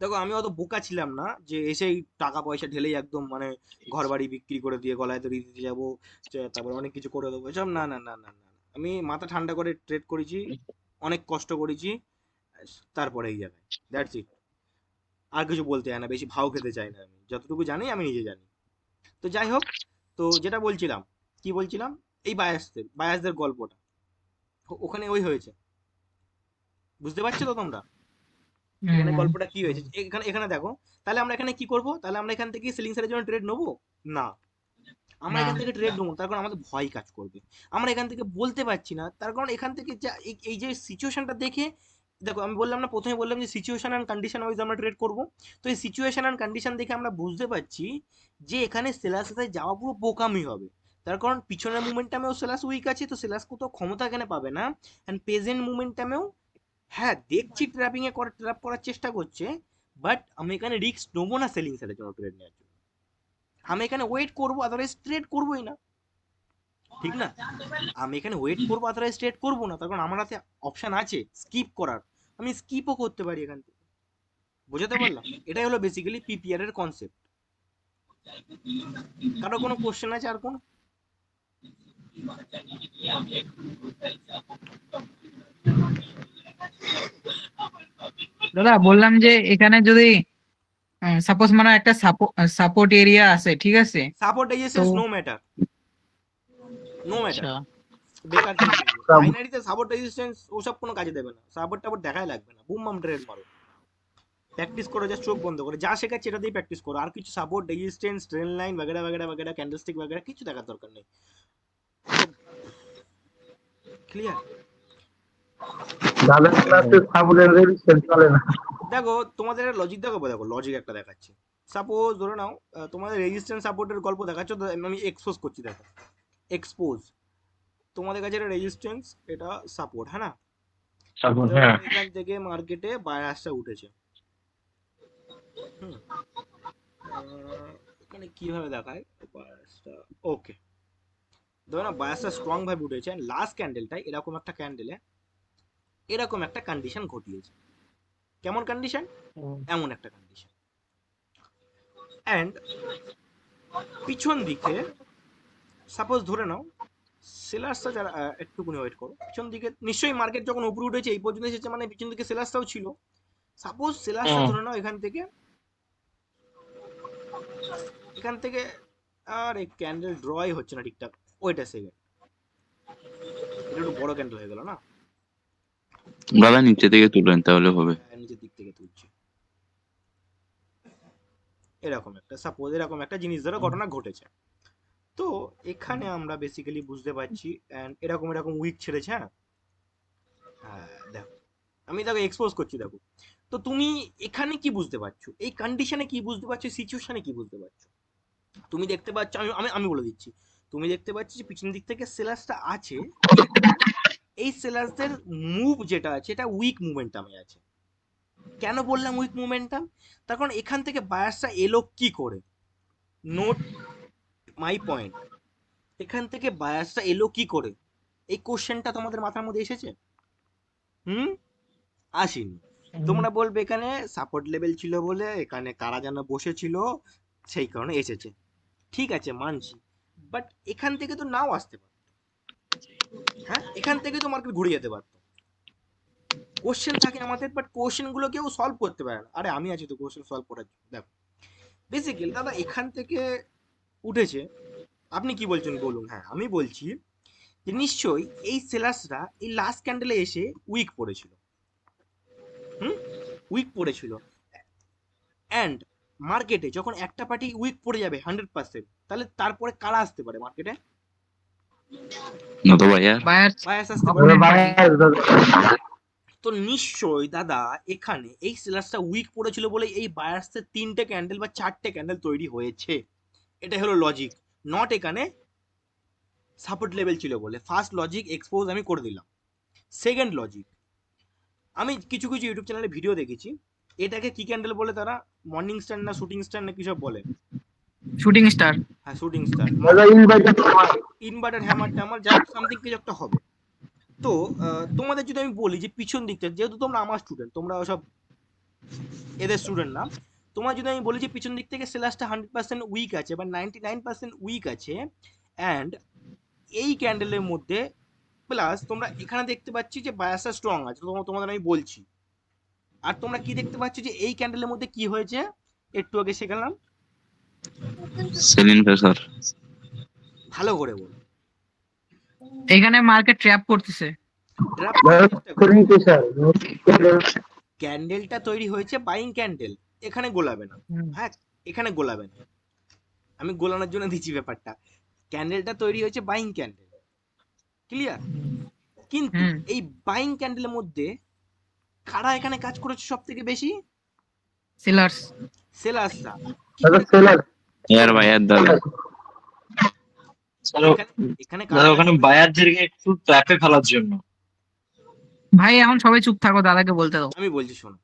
দেখো আমি অত বোকা ছিলাম না যে এসেই টাকা পয়সা ঢেলেই একদম মানে ঘর বাড়ি বিক্রি করে দিয়ে গলায় দড়ি দিতে যাবো, তারপর অনেক কিছু করে দেবো, এসব না না না না না। আমি মাথা ঠান্ডা করে ট্রেড করেছি, অনেক কষ্ট করেছি, তারপরে এই জায়গায়, দ্যাটস ইট। আর কিছু বলতে চাই না, বেশি ভাও খেতে চাই না, আমি যতটুকু জানি আমি নিজে জানি। তো যাই হোক, তো যেটা বলছিলাম, কি বলছিলাম, এই বায়াসদের গল্পটা ওখানে ওই হয়েছে, বুঝতে পারছো তো তোমরা? এখানে হুম। গল্পটা কি হয়েছে, এখানে এখানে দেখো। তাহলে আমরা এখানে কি করব, তাহলে আমরা এখান থেকে সেলিং সাইডের জন্য ট্রেড নেবো না, আমরা না। এখান থেকে ট্রেড নেবো, তার কারণ আমাদের ভয় কাজ করবে, আমরা এখান থেকে বলতে পারছি না, তার কারণ এখান থেকে যা এই যে সিচুয়েশনটা দেখে, দেখো আমি বললাম না, প্রথমে বললাম যে সিচুয়েশন অ্যান্ড কন্ডিশন ওয়াইজ আমরা ট্রেড করব। তো এই সিচুয়েশন অ্যান্ড কন্ডিশন দেখে আমরা বুঝতে পারছি যে এখানে সেলার সাথে যাওয়া পুরো বোকামি হবে। তার কারণ পিছনের মুভমেন্টামেও সেলাস উইক আছে, তো সেলাস কোথাও ক্ষমতা এখানে পাবে না। অ্যান্ড প্রেজেন্ট মুভমেন্টামেও, হ্যাঁ দেখছি ট্র্যাপিং এ ট্র্যাপ করার চেষ্টা করছে, বাট আমি এখানে রিস্ক নেবো না সেলিং সাইডের জন্য ট্রেড নেওয়ার জন্য, আমি এখানে ওয়েট করবো, আদারওয়াইজ ট্রেড করবোই না, ঠিক না? আমি এখানে ওয়েট করবো, আদারওয়াইজ ট্রেড করবো না, তার কারণ আমার হাতে অপশন আছে স্কিপ করার, আমি স্কিপও করতে পারি এখান থেকে। বুঝতে পারলাম? এটাই হলো বেসিক্যালি পিপিআর এর কনসেপ্ট। কারো কোনো কোশ্চেন আছে আর কোন? দাদা বললাম যে এখানে যদি সাপোজ মানে একটা সাপোর্ট এরিয়া আছে, ঠিক আছে? সাপোর্ট তো resistance no matter, no matter, আচ্ছা। বেকার জিনিস এগুলো। বাইনারিতে সাপোর্ট রেজিস্ট্যান্স ওসব কোনো কাজে দেবে না, সাপোর্ট টাপোর্ট দেখাই লাগবে না, বুম বাম ট্রেড মারো, প্র্যাকটিস করো, জাস্ট চোখ বন্ধ করে যা শেখাচ্ছে এটা দিয়ে প্র্যাকটিস করো, আর কিছু সাপোর্ট রেজিস্ট্যান্স ট্রেন লাইন বাগেরা বাগেরা বাগেরা ক্যান্ডেলস্টিক বাগেরা কিছু দেখার দরকার নেই। ক্লিয়ার? দাদার ক্লাসে সাপোর্টের রেজিস্ট্যান্স চলে না। দেখো তোমাদের লজিক দেখো, দেখো লজিক একটা দেখাচ্ছি। সাপোজ ধরে নাও তোমাদের রেজিস্ট্যান্স সাপোর্টের গল্প দেখাচ্ছ, তো আমি এক্সপোজ করছি, দেখো এক্সপোজ, তোমাদের কাছে এটা রেজিস্ট্যান্স, এটা সাপোর্ট, হ্যাঁ না? সাপোর্ট, ধরে হ্যাঁ। নাও এখান থেকে মার্কেটে বায়াসটা উঠেছে, হুম, এখানে কিভাবে দেখায় বায়াসটা, ওকে, ধরে নাও বায়াসটা স্ট্রং ভাবে উঠেছে, লাস্ট ক্যান্ডেলটাই এরকম একটা ক্যান্ডেলে এরকম একটা কন্ডিশন ঘটিয়েছে। কেমন কন্ডিশন? এমন একটা কন্ডিশন, অ্যান্ড পিছন দিকে সাপোজ ধরে নাও সেলার্সটা যারা, একটুকুনি ওয়েট করো, পিছন দিকে নিশ্চয়ই মার্কেট যখন উপরে উঠেছে এই পর্যন্ত এসেছে, মানে পিছন দিকে সেলার্সটাও ছিল। সাপোজ সেলার্সটা ধরে নাও এখান থেকে আর এই ক্যান্ডেল ড্রই হচ্ছে না ঠিকঠাক, ওইটা সেকেন্ড, এটা একটু বড় ক্যান্ডেল হয়ে গেল না, দাদা নিচে থেকে তুলেন তাহলে হবে। নিচের দিক থেকে তুলছে, এরকম একটা সাপোজ এরকম একটা জিনিস ধরে ঘটনা ঘটেছে। তো এখানে আমরা বেসিক্যালি বুঝতে পারছি, এন্ড এরকম এরকম উইক ছেড়েছে, হ্যাঁ, হ্যাঁ দেখো আমি দেখো এক্সপোজ করছি, দেখো। তো তুমি এখানে কি বুঝতে পারছো, এই কন্ডিশনে কি বুঝতে পারছো, সিচুয়েশনে কি বুঝতে পারছো? তুমি দেখতে পাচ্ছ, আমি আমি আমি বলে দিচ্ছি, তুমি দেখতে পাচ্ছ যে পিছন দিক থেকে সেলার্সটা আছে, এই সেলার্সদের মুভ যেটা আছে এটা উইক মুভমেন্টামে আছে। কেন বললাম উইক মুভমেন্টাম? তার কারণ এখান থেকে বায়াসটা এলো কি করে, নোট মাই পয়েন্ট, এখান থেকে বায়াসটা এলো কি করে, এই কোশ্চেনটা তোমাদের মাথার মধ্যে এসেছে? হুম, আসেনি। তোমরা বলবে এখানে সাপোর্ট লেভেল ছিল বলে এখানে কারা যেন বসেছিল, সেই কারণে এসেছে। ঠিক আছে, মানছি, বাট এখান থেকে তো নাও আসতে পারত। হ্যাঁ, এখান থেকে তো মার্কেট ঘুরে যেতে পারতো। কোশ্চেন থাকে আমাদের, বাট কোশ্চেন গুলো কেউ সলভ করতে পারে না। আরে আমি আছি তো কোশ্চেন সলভ করার জন্য। দেখো বেসিক্যালি দাদা এখান থেকে উঠেছে, আপনি কি বলছেন বলুন। হ্যাঁ, আমি বলছি যে নিশ্চয়ই এই সেলার্সরা এই লাস্ট ক্যান্ডেলে এসে উইক পড়েছিল। হুম, উইক পড়েছিল। অ্যান্ড মার্কেটে যখন একটা পার্টি উইক পড়ে যাবে 100%, তাহলে তারপরে কারা আসতে পারে মার্কেটে? না তো ভাইয়া, বায়ার্স বায়াস আসতে পারে। Opponent party. তো নিশ্চয়ই দাদা এখানে এই সেলার্সটা উইক পড়েছিল বলে এই বায়ার্সের 3টে ক্যান্ডেল বা 4টে ক্যান্ডেল তৈরি হয়েছে। এটা হলো লজিক, নট এখানে সাপোর্ট লেভেল ছিল বলে। ফার্স্ট লজিক এক্সপোজ আমি করে দিলাম। সেকেন্ড লজিক, আমি কিছু কিছু ইউটিউব চ্যানেলে ভিডিও দেখেছি, এটাকে কি ক্যান্ডেল বলে তারা, মর্নিং স্টার না শুটিং স্টার না কি সব বলে। Shooting star. হ্যাঁ, শুটিং স্টার, ইনভার্টার হ্যামার ট্যামার যা সামথিং কিছু একটা হবে। তো তোমাদের যদি আমি বলি যে পিছন দিকটা, যেহেতু তোমরা আমার স্টুডেন্ট, তোমরা সব এদের স্টুডেন্ট না, তোমার যদি আমি বলি যে পিছন দিক থেকে সেলাসটা 100% উইক আছে বা 99% উইক আছে, অ্যান্ড এই ক্যান্ডেলের মধ্যে প্লাস তোমরা এখানে দেখতে পাচ্ছি যে বায়াসটা স্ট্রং আছে, তোমাদের আমি বলছি। আর তোমরা কি দেখতে পাচ্ছ যে এই ক্যান্ডেলের মধ্যে কি হয়েছে, একটু আগে শেখালাম, সেলিং প্রেসার। ভালো করে বল। এখানে মার্কেট ট্র্যাপ করতেছে। ক্যান্ডেলটা তৈরি হয়েছে বাইং ক্যান্ডেল, এখানে গোলাবে না। হ্যাঁ, এখানে গোলাবে না, আমি গোলানোর জন্য দিচ্ছি ব্যাপারটা। ক্যান্ডেলটা তৈরি হয়েছে বাইং ক্যান্ডেল, ক্লিয়ার? কিন্তু হুম। এই বাইং ক্যান্ডেলের মধ্যে কারা এখানে কাজ করেছে সব থেকে বেশি? সেলার্স। সেলার্সরা। এর ভাইয়ার দাদা, এখানে দাদা ওখানে বায়ারদেরকে একটু ট্র্যাপে ফেলার জন্য। ভাই এখন সবাই চুপ থাকো, দাদাকে বলতে দাও। আমি বলছি শোনো,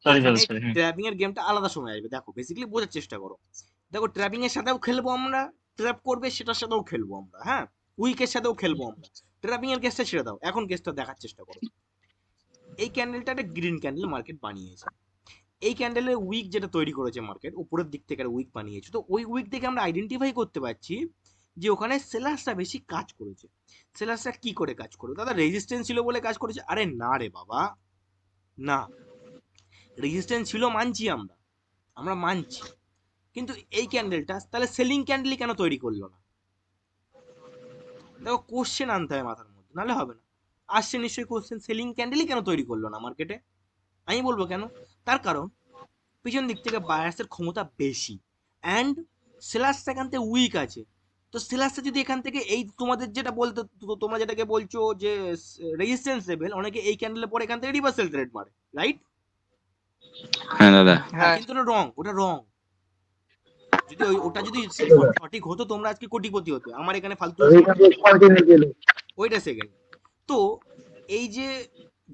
সরি এখানে সরি ট্র্যাপিং এর গেমটা আলাদা সময় আসবে। দেখো বেসিক্যালি বোঝার চেষ্টা করো। দেখো ট্র্যাপিং এর সাথেও খেলবো আমরা, ট্র্যাপ করবে সেটার সাথেও খেলবো আমরা, হ্যাঁ, উইকের সাথেও খেলবো আমরা। ট্র্যাপিং এর কেসটা ছেড়ে দাও, এখন কেসটা দেখার চেষ্টা করো। এই ক্যান্ডেলটা একটা গ্রিন ক্যান্ডেল মার্কেট বানিয়েছে। এই ক্যান্ডেলের উইক যেটা তৈরি করেছে মার্কেট, উপরের দিক থেকে উইক বানিয়েছে। তো ওই উইক থেকে আমরা আইডেন্টিফাই করতে পারছি যে ওখানে সেলার্সটা বেশি কাজ করেছে। সেলার্সটা কি করে কাজ করবে দাদা? রেজিস্ট্যান্স ছিল বলে কাজ করেছে? আরে না রে বাবা, না। রেজিস্ট্যান্স ছিল মানছি আমরা, আমরা মানছি, কিন্তু এই ক্যান্ডেলটা তাহলে সেলিং ক্যান্ডেলই কেন তৈরি করলো না? দেখো কোশ্চেন আনতে হয় মাথার মধ্যে, নাহলে হবে না। আসছে নিশ্চয়ই কোশ্চেন, সেলিং ক্যান্ডেলই কেন তৈরি করলো না মার্কেটে? আমি বলবো কেন, তার কারণ পিছন দিক থেকে বায়ার্সের ক্ষমতা বেশি, অ্যান্ড সেলার্সটা এখান থেকে উইক আছে। তো সেলার্সটা যদি এখান থেকে এই তোমাদের যেটা বলতো, তোমরা যেটাকে বলছো যে রেজিস্ট্যান্স লেভেল, অনেকে এই ক্যান্ডেলের পরে এখান থেকে রিভার্সাল ট্রেড মারে, রাইট? হ্যাঁ দাদা, হ্যাঁ। কিন্তু ওটা রং, ওটা রং। যদি ওটা যদি সঠিক হতো তোমরা আজকে কোটিপতি হতে, আমার এখানে ফালতু। ওইটা সেকেন্ড। তো এই যে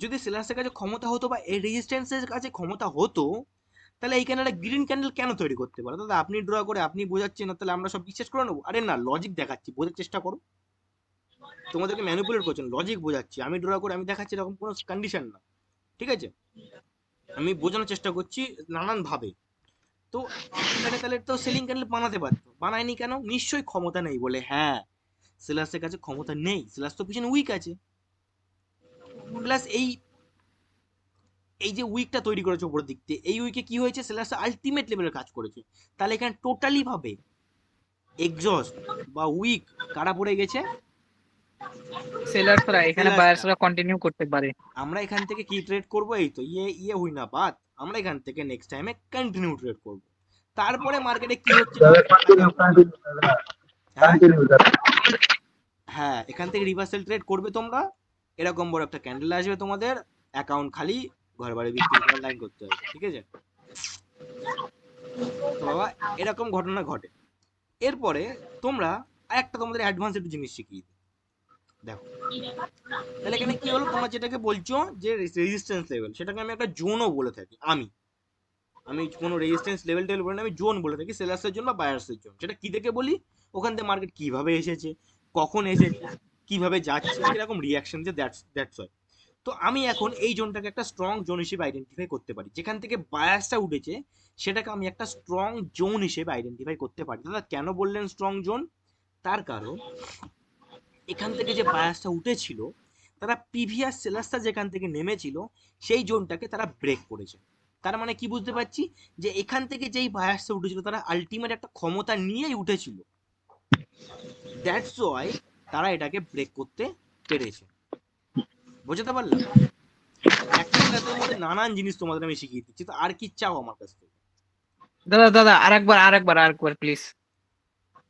যদি সেলার্সের কাছে ক্ষমতা হতো বা এই রেজিস্ট্যান্সের কাছে ক্ষমতা হতো, তাহলে এই ক্যান্ডেলটা গ্রিন ক্যান্ডেল কেন তৈরি করতে পারে? দাদা আপনি ড্র করে আপনি বোঝাচ্ছেন না, তাহলে আমরা সব বিশ্বাস করে নেবো? আরে না, লজিক দেখাচ্ছি, বোঝার চেষ্টা করো। তোমাদেরকে ম্যানিপুলেট করছেন, লজিক বোঝাচ্ছি, আমি ড্র করে আমি দেখাচ্ছি, এরকম কোনো কন্ডিশন না, ঠিক আছে? আমি বোঝানোর চেষ্টা করছি নানান ভাবে। তো এখানে তাহলে তো সেলিং ক্যান্ডেল বানাতে পারতো, বানায়নি কেন? নিশ্চয়ই ক্ষমতা নেই বলে। হ্যাঁ, সেলার্সের কাছে ক্ষমতা নেই, সেলার্স তো পিছনে উইক আছে। প্লাস এই এই যে উইকটা তৈরি করেছে উপরের দিক থেকে, এই উইকে কি হয়েছে, সেলার্স আলটিমেট লেভেলের কাজ করেছে। তাহলে এখানে টোটালি ভাবে এক্সস্ট বা উইক কারা পড়ে গেছে? সেলার্সরা। এখানে সেলার্সরা। বায়ার্সরা কন্টিনিউ করতে পারে। আমরা এখান থেকে কি ট্রেড করবো? এই তো ইয়ে হুই না বাত, আমরা এখান থেকে নেক্সট টাইমে কন্টিনিউ ট্রেড করব। তারপরে মার্কেটে কি হচ্ছে না হ্যাঁ, এখান থেকে রিভার্সাল ট্রেড করবে তোমরা, এরকম বড় একটা ক্যান্ডেল আসবে তোমাদের, অ্যাকাউন্ট খালি, ঘর বাড়ি বিক্রি করে লাইন করতে হবে, ঠিক আছে? তো বাবা এরকম ঘটনা ঘটে। এরপরে তোমরা আরেকটা তোমাদের অ্যাডভান্স একটু জিনিস শিখিয়ে দিই। দেখো তাহলে এখানে কি হলো, তোমরা যেটাকে বলছো যে রেজিস্ট্যান্স লেভেল, সেটাকে আমি একটা জোনও বলে থাকি। আমি কোনো রেজিস্ট্যান্স লেভেল টেভেল বলে না, আমি জোন বলে থাকি, সেলার্সের জন্য বা বায়ার্সের জন্য। সেটা কি দেখে বলি, ওখান থেকে মার্কেট কিভাবে এসেছে, কখন এসেছে, কিভাবে যাচ্ছে, কিরকম রিয়াকশন যে দ্যাটস হয়। তো আমি এখন এই জোনটাকে একটা স্ট্রং জোন হিসেবে আইডেন্টিফাই করতে পারি। যেখান থেকে বায়াসটা উঠেছে সেটাকে আমি একটা স্ট্রং জোন হিসেবে আইডেন্টিফাই করতে পারি। দাদা কেন বললেন স্ট্রং জোন? তার কারণ এখান থেকে যে বায়াসটা উঠেছিল, তারা প্রিভিয়াস সেলার্সটা যেখান থেকে নেমেছিল সেই জোনটাকে তারা ব্রেক করেছে। তার মানে কি বুঝতে পারছি, যে এখান থেকে যেই বায়াসটা উঠেছিল তারা আলটিমেট একটা ক্ষমতা নিয়েই উঠেছিল, দ্যাটস ওয়াই তারা এটাকে ব্রেক করতে পেরেছে। বুঝতে পারলাম? একটা ক্লাসের মধ্যে নানান জিনিস তোমাদের আমি শিখিয়ে দিচ্ছি, তো আর কি চাও আমার কাছ থেকে? দাদা দাদা আরেকবার প্লিজ।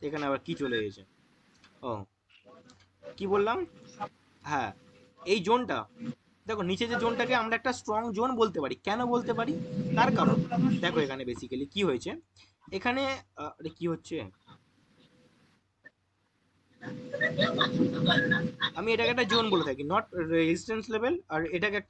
এখানে আবার কি চলে এসেছে? ও কি বললাম, হ্যাঁ এই জোনটা, দেখো নিচে যে জোনটাকে আমরা একটা স্ট্রং জোন বলতে পারি। কেন বলতে পারি? তার কারণ দেখো এখানে বেসিক্যালি কি হয়েছে, এখানে আরে কি হচ্ছে, আমি এটাকে একটা জোন বলে থাকি, নট রেজিস্ট্যান্স লেভেল, আর এটাকেও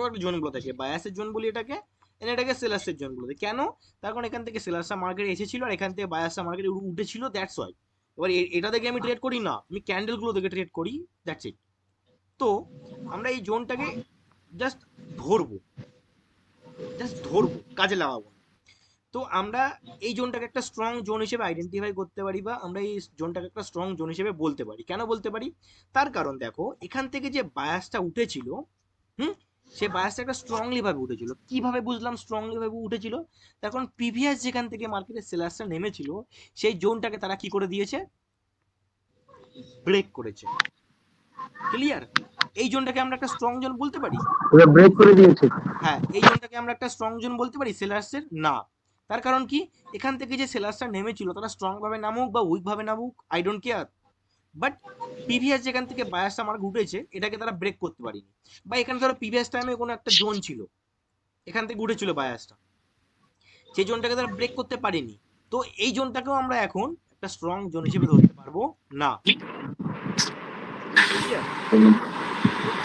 একটা জোন বলে থাকি, বায়াসের জোন বলি এটাকে, এটাকে সেলার্সের জোন বলে থাকি। কেন? তার কারণ এখান থেকে সেলার্সরা মার্কেটে এসেছিল আর এখান থেকে বায়াসরা মার্কেটে উঠেছিল, দ্যাটস ওয়াই। এবার এটা দেখে আমি ট্রেড করি না, আমি ক্যান্ডেল গুলো দেখে ট্রেড করি, দ্যাটস ইট। তো আমরা এই জোনটাকে জাস্ট ধরবো, কাজে লাগাবো। তো আমরা এই জোনটাকে একটা স্ট্রং জোন হিসেবে আইডেন্টিফাই করতে পারি, বা আমরা এই জোনটাকে একটা স্ট্রং জোন হিসেবে বলতে পারি। কেন বলতে পারি? তার কারণ দেখো এখান থেকে যে বায়াসটা উঠেছিল, হুম, সে বায়াসটা একটা স্ট্রংলি ভাবে উঠেছিল। কিভাবে বুঝলাম স্ট্রংলি ভাবে উঠেছিল? তখন প্রিভিয়াস যেখান থেকে মার্কেটে সেলার্সটা নেমেছিল সেই জোনটাকে তারা কি করে দিয়েছে, ব্রেক করেছে। ক্লিয়ার? এই জোনটাকে আমরা একটা স্ট্রং জোন বলতে পারি। ওরা ব্রেক করে দিয়েছে। হ্যাঁ এই জোনটাকে আমরা একটা স্ট্রং জোন বলতে পারি সেলার্সের? না। তার কারণ কি, এখান থেকে যে সেলার্সটা নেমেছিল তারা স্ট্রং ভাবে নামুক বা উইক ভাবে নামুক, I don't care, but previous যেখান থেকে বায়াসটা মার্কেট উঠেছে এটাকে তারা ব্রেক করতে পারেনি। বা এখানে ধরো প্রিভিয়াস টাইমে কোনো একটা জোন ছিল, এখান থেকে উঠেছিল বায়াসটা, সেই জোনটাকে তারা ব্রেক করতে পারেনি। তো এই জোনটাকেও আমরা এখন একটা স্ট্রং জোন হিসেবে ধরতে পারবো না। Clear?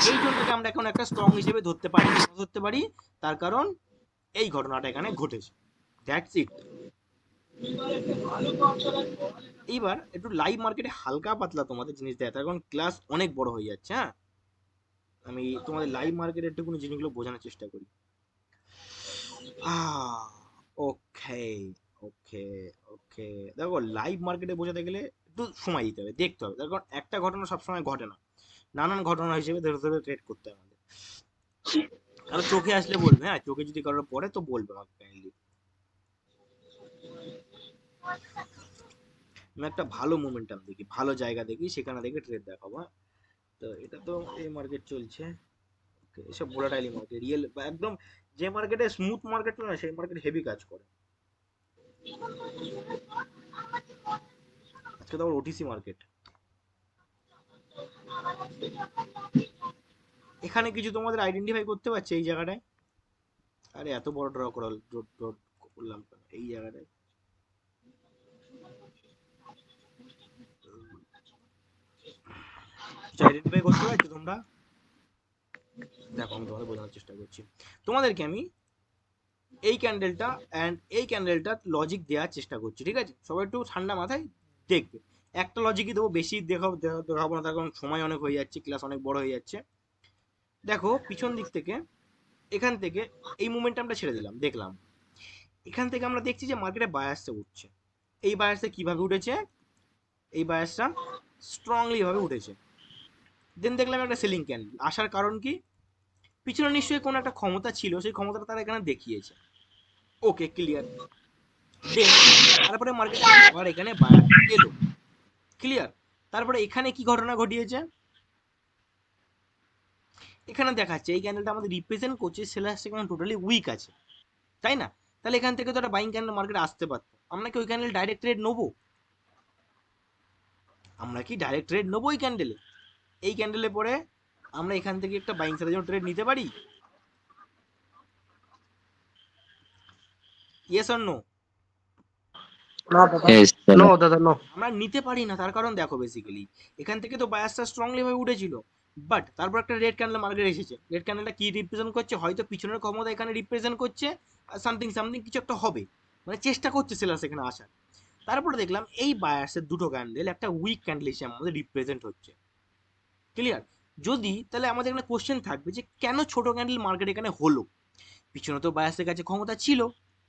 এই জোনটাকে আমরা এখন একটা স্ট্রং হিসেবে ধরতে পারি, তার কারণ এই ঘটনাটা এখানে ঘটেছে, দ্যাটস ইট। এইবার একটু লাইভ মার্কেটে হালকা পাতলা তোমাদের জিনিস দেয়, তার কারণ ক্লাস অনেক বড় হয়ে যাচ্ছে। হ্যাঁ আমি তোমাদের লাইভ মার্কেটের একটু জিনিসগুলো বোঝানোর চেষ্টা করি। ওকে ওকে ওকে, দেখো লাইভ মার্কেটে বোঝাতে গেলে একটু সময় দিতে হবে, দেখতে হবে, তার কারণ একটা ঘটনা সবসময় ঘটে না, নানান ঘটনা হিসেবে ধরে ধরে ট্রেড করতে হবে আমাদের। আর চোখে আসলে বলবে, হ্যাঁ চোখে যদি কারোর পড়ে তো বলবে আমাকে কাইন্ডলি। আমি একটা ভালো মোমেন্টাম দেখি, ভালো জায়গা দেখি, সেখানে দেখে ট্রেড দেখাবো। হ্যাঁ? তো এটা তো এই মার্কেট চলছে, ওকে এসব ভোলাটাইলি মার্কেট, রিয়েল একদম যে মার্কেটে স্মুথ মার্কেট না সেই মার্কেট হেভি কাজ করে। আজকে তো আবার ওটিসি মার্কেট, এখানে কিছু তোমাদের আইডেন্টিফাই করতে পারছে এই জায়গাটায়? আরে এত বড় ড্র করলাম কেন এই জায়গাটায়? আইডেন্টিফাই করতে পারছো তোমরা? দেখো আমি তোমাদের বোঝানোর চেষ্টা করছি, তোমাদেরকে আমি এই ক্যান্ডেলটা অ্যান্ড এই ক্যান্ডেলটা লজিক দেওয়ার চেষ্টা করছি, ঠিক আছে? সবাই একটু ঠান্ডা মাথায় দেখবে, একটা লজিকই দেবো, বেশি দেখাবো না, তার কারণ সময় অনেক হয়ে যাচ্ছে, ক্লাস অনেক বড় হয়ে যাচ্ছে। দেখো পিছন দিক থেকে, এখান থেকে এই মুভমেন্টটা ছেড়ে দিলাম, দেখলাম এখান থেকে আমরা দেখছি যে মার্কেটে বায়াসটা উঠছে। এই বায়াসটা কিভাবে উঠেছে? এই বায়াসটা স্ট্রংলি ভাবে উঠেছে। দেন দেখলাম একটা সেলিং ক্যান্ডেল আসার কারণ কি, পিছনে নিশ্চয়ই কোনো একটা ক্ষমতা ছিল, সেই ক্ষমতাটা তারা এখানে দেখিয়েছে। Okay clear. দেন তারপরে মার্কেটে আবার এখানে বায়ার এলো, ক্লিয়ার। তারপরে এখানে কি ঘটনা ঘটিয়েছে, এখানে দেখাচ্ছে এই ক্যান্ডেলটা আমাদের রিপ্রেজেন্ট করছে সেলার্স এখানে টোটালি উইক আছে, তাই না? তাহলে এখান থেকে তো একটা বাইং ক্যান্ডেল মার্কেটে আসতে পারতো, আমরা কি ওই ক্যান্ডেল ডাইরেক্ট ট্রেড নেবো? আমরা কি ডাইরেক্ট ট্রেড নেবো এই ক্যান্ডেলে? এই ক্যান্ডেলে পরে আমরা এখান থেকে একটা বাইং সাইডের জন্য ট্রেড নিতে পারি? Yes or no? নো দাদা, Yes, নো দাদা। দাদা, নো। আমরা নিতে পারি না, তার কারণ দেখো বেসিক্যালি এখান থেকে তো বায়াসটা স্ট্রংলি ভাবে উঠেছিল, বাট তারপর একটা রেড ক্যান্ডেল মার্কেট এসেছে। রেড ক্যান্ডেলটা কি রিপ্রেজেন্ট করছে? হয়তো পিছনের ক্ষমতা এখানে রিপ্রেজেন্ট করছে, আর সামথিং সামথিং কিছু একটা হবে, মানে চেষ্টা করছে সেলার্স এখানে আসার। তারপরে দেখলাম এই বায়ার্সের দুটো ক্যান্ডেল একটা উইক ক্যান্ডেল হিসেবে আমাদের রিপ্রেজেন্ট হচ্ছে। ক্লিয়ার? যদি তাহলে আমাদের এখানে কোশ্চেন থাকবে যে কেন ছোট ক্যান্ডেল মার্কেট এখানে হলো? পিছনে তো বায়াসের কাছে ক্ষমতা ছিল,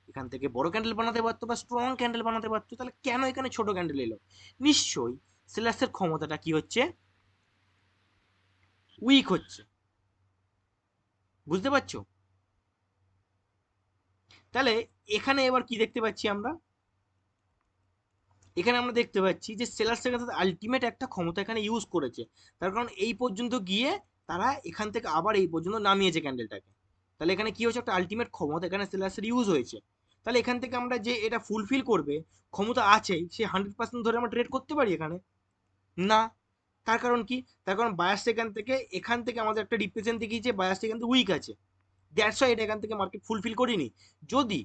এখান থেকে বড় ক্যান্ডেল বানাতে পারতো বা স্ট্রং ক্যান্ডেল বানাতে পারতো, তাহলে কেন এখানে ছোট ক্যান্ডেল এলো? নিশ্চয়ই সেলার্সের ক্ষমতাটা কি হচ্ছে? উইক হচ্ছে। বুঝতে পারছো? তাহলে এখানে এবার কি দেখতে পাচ্ছি আমরা? এখানে আমরা দেখতে পাচ্ছি যে সেলার্সের কাছে আলটিমেট একটা ক্ষমতা এখানে ইউজ করেছে, তার কারণ এই পর্যন্ত গিয়ে তারা এখান থেকে আবার এই পর্যন্ত নামিয়েছে ক্যান্ডেলটাকে। তাহলে এখানে কি হচ্ছে? একটা আলটিমেট ক্ষমতা এখানে সেলার্সের ইউজ হয়েছে। তাহলে এখান থেকে আমরা যে এটা ফুলফিল করবে ক্ষমতা আছেই, সে 100% ধরে আমরা ট্রেড করতে পারি এখানে? না। তার কারণ কি? তার কারণ বায়াস এখান থেকে আমাদের একটা রিপ্রেজেন্ট দেখিয়েছে বায়াস এখান থেকে উইক আছে, দ্যাটস ওয়াই এটা এখান থেকে মার্কেট ফুলফিল করিনি। যদি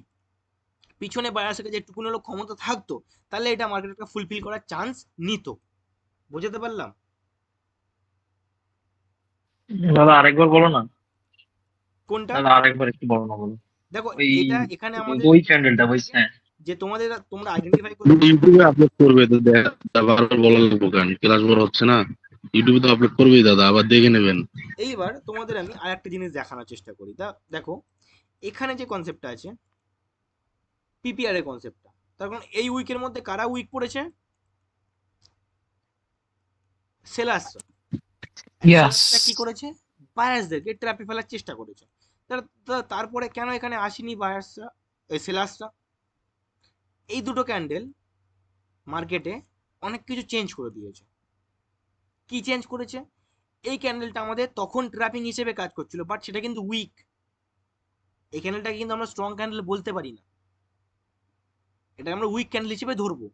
পিছনে বায়াসের কাছে একটুকুনি হলো ক্ষমতা থাকতো, তাহলে এটা মার্কেট একটা ফুলফিল করার চান্স নিত। বুঝতে পারলাম? দাদা আরেকবার বলো না, কোনটা? দাদা আরেকবার একটু বলো না, বলো। দেখো ওই এটা এখানে আমাদের ওই ক্যান্ডেলটা, ওই, হ্যাঁ। যে তোমরা আইডেন্টিফাই করতে ইউটিউবে আপলোড করবে তো বারবার বলা লাগবো কেন? ক্লাস বড় হচ্ছে না? ইউটিউবে তো আপলোড করবেই দাদা, আবার দেখে নেবেন। এইবার তোমাদের আমি আর একটা জিনিস দেখানোর চেষ্টা করি। দেখো এখানে যে কনসেপ্টটা আছে পিপিআর এর কনসেপ্টটা, তার কারণ এই উইকের মধ্যে কারা উইক পড়েছে? সেলার্সরা। ইয়েস। সেলার্সরা কি করেছে? বায়ার্সদেরকে ট্র্যাপে ফেলার চেষ্টা করেছে। তারপরে কেন এখানে আসেনি বায়ার্সরা, সেলার্সরা? এই দুটো ক্যান্ডেল মার্কেটে অনেক কিছু চেঞ্জ করে দিয়েছে। কি চেঞ্জ করেছে? এই ক্যান্ডেলটা আমাদের তখন ট্র্যাপিং হিসেবে কাজ করছিল, বাট সেটা কিন্তু উইক। এই ক্যান্ডেলটাকে কিন্তু আমরা স্ট্রং ক্যান্ডেল বলতে পারি না, এটা আমরা উইক ক্যান্ডেল হিসেবে ধরবো।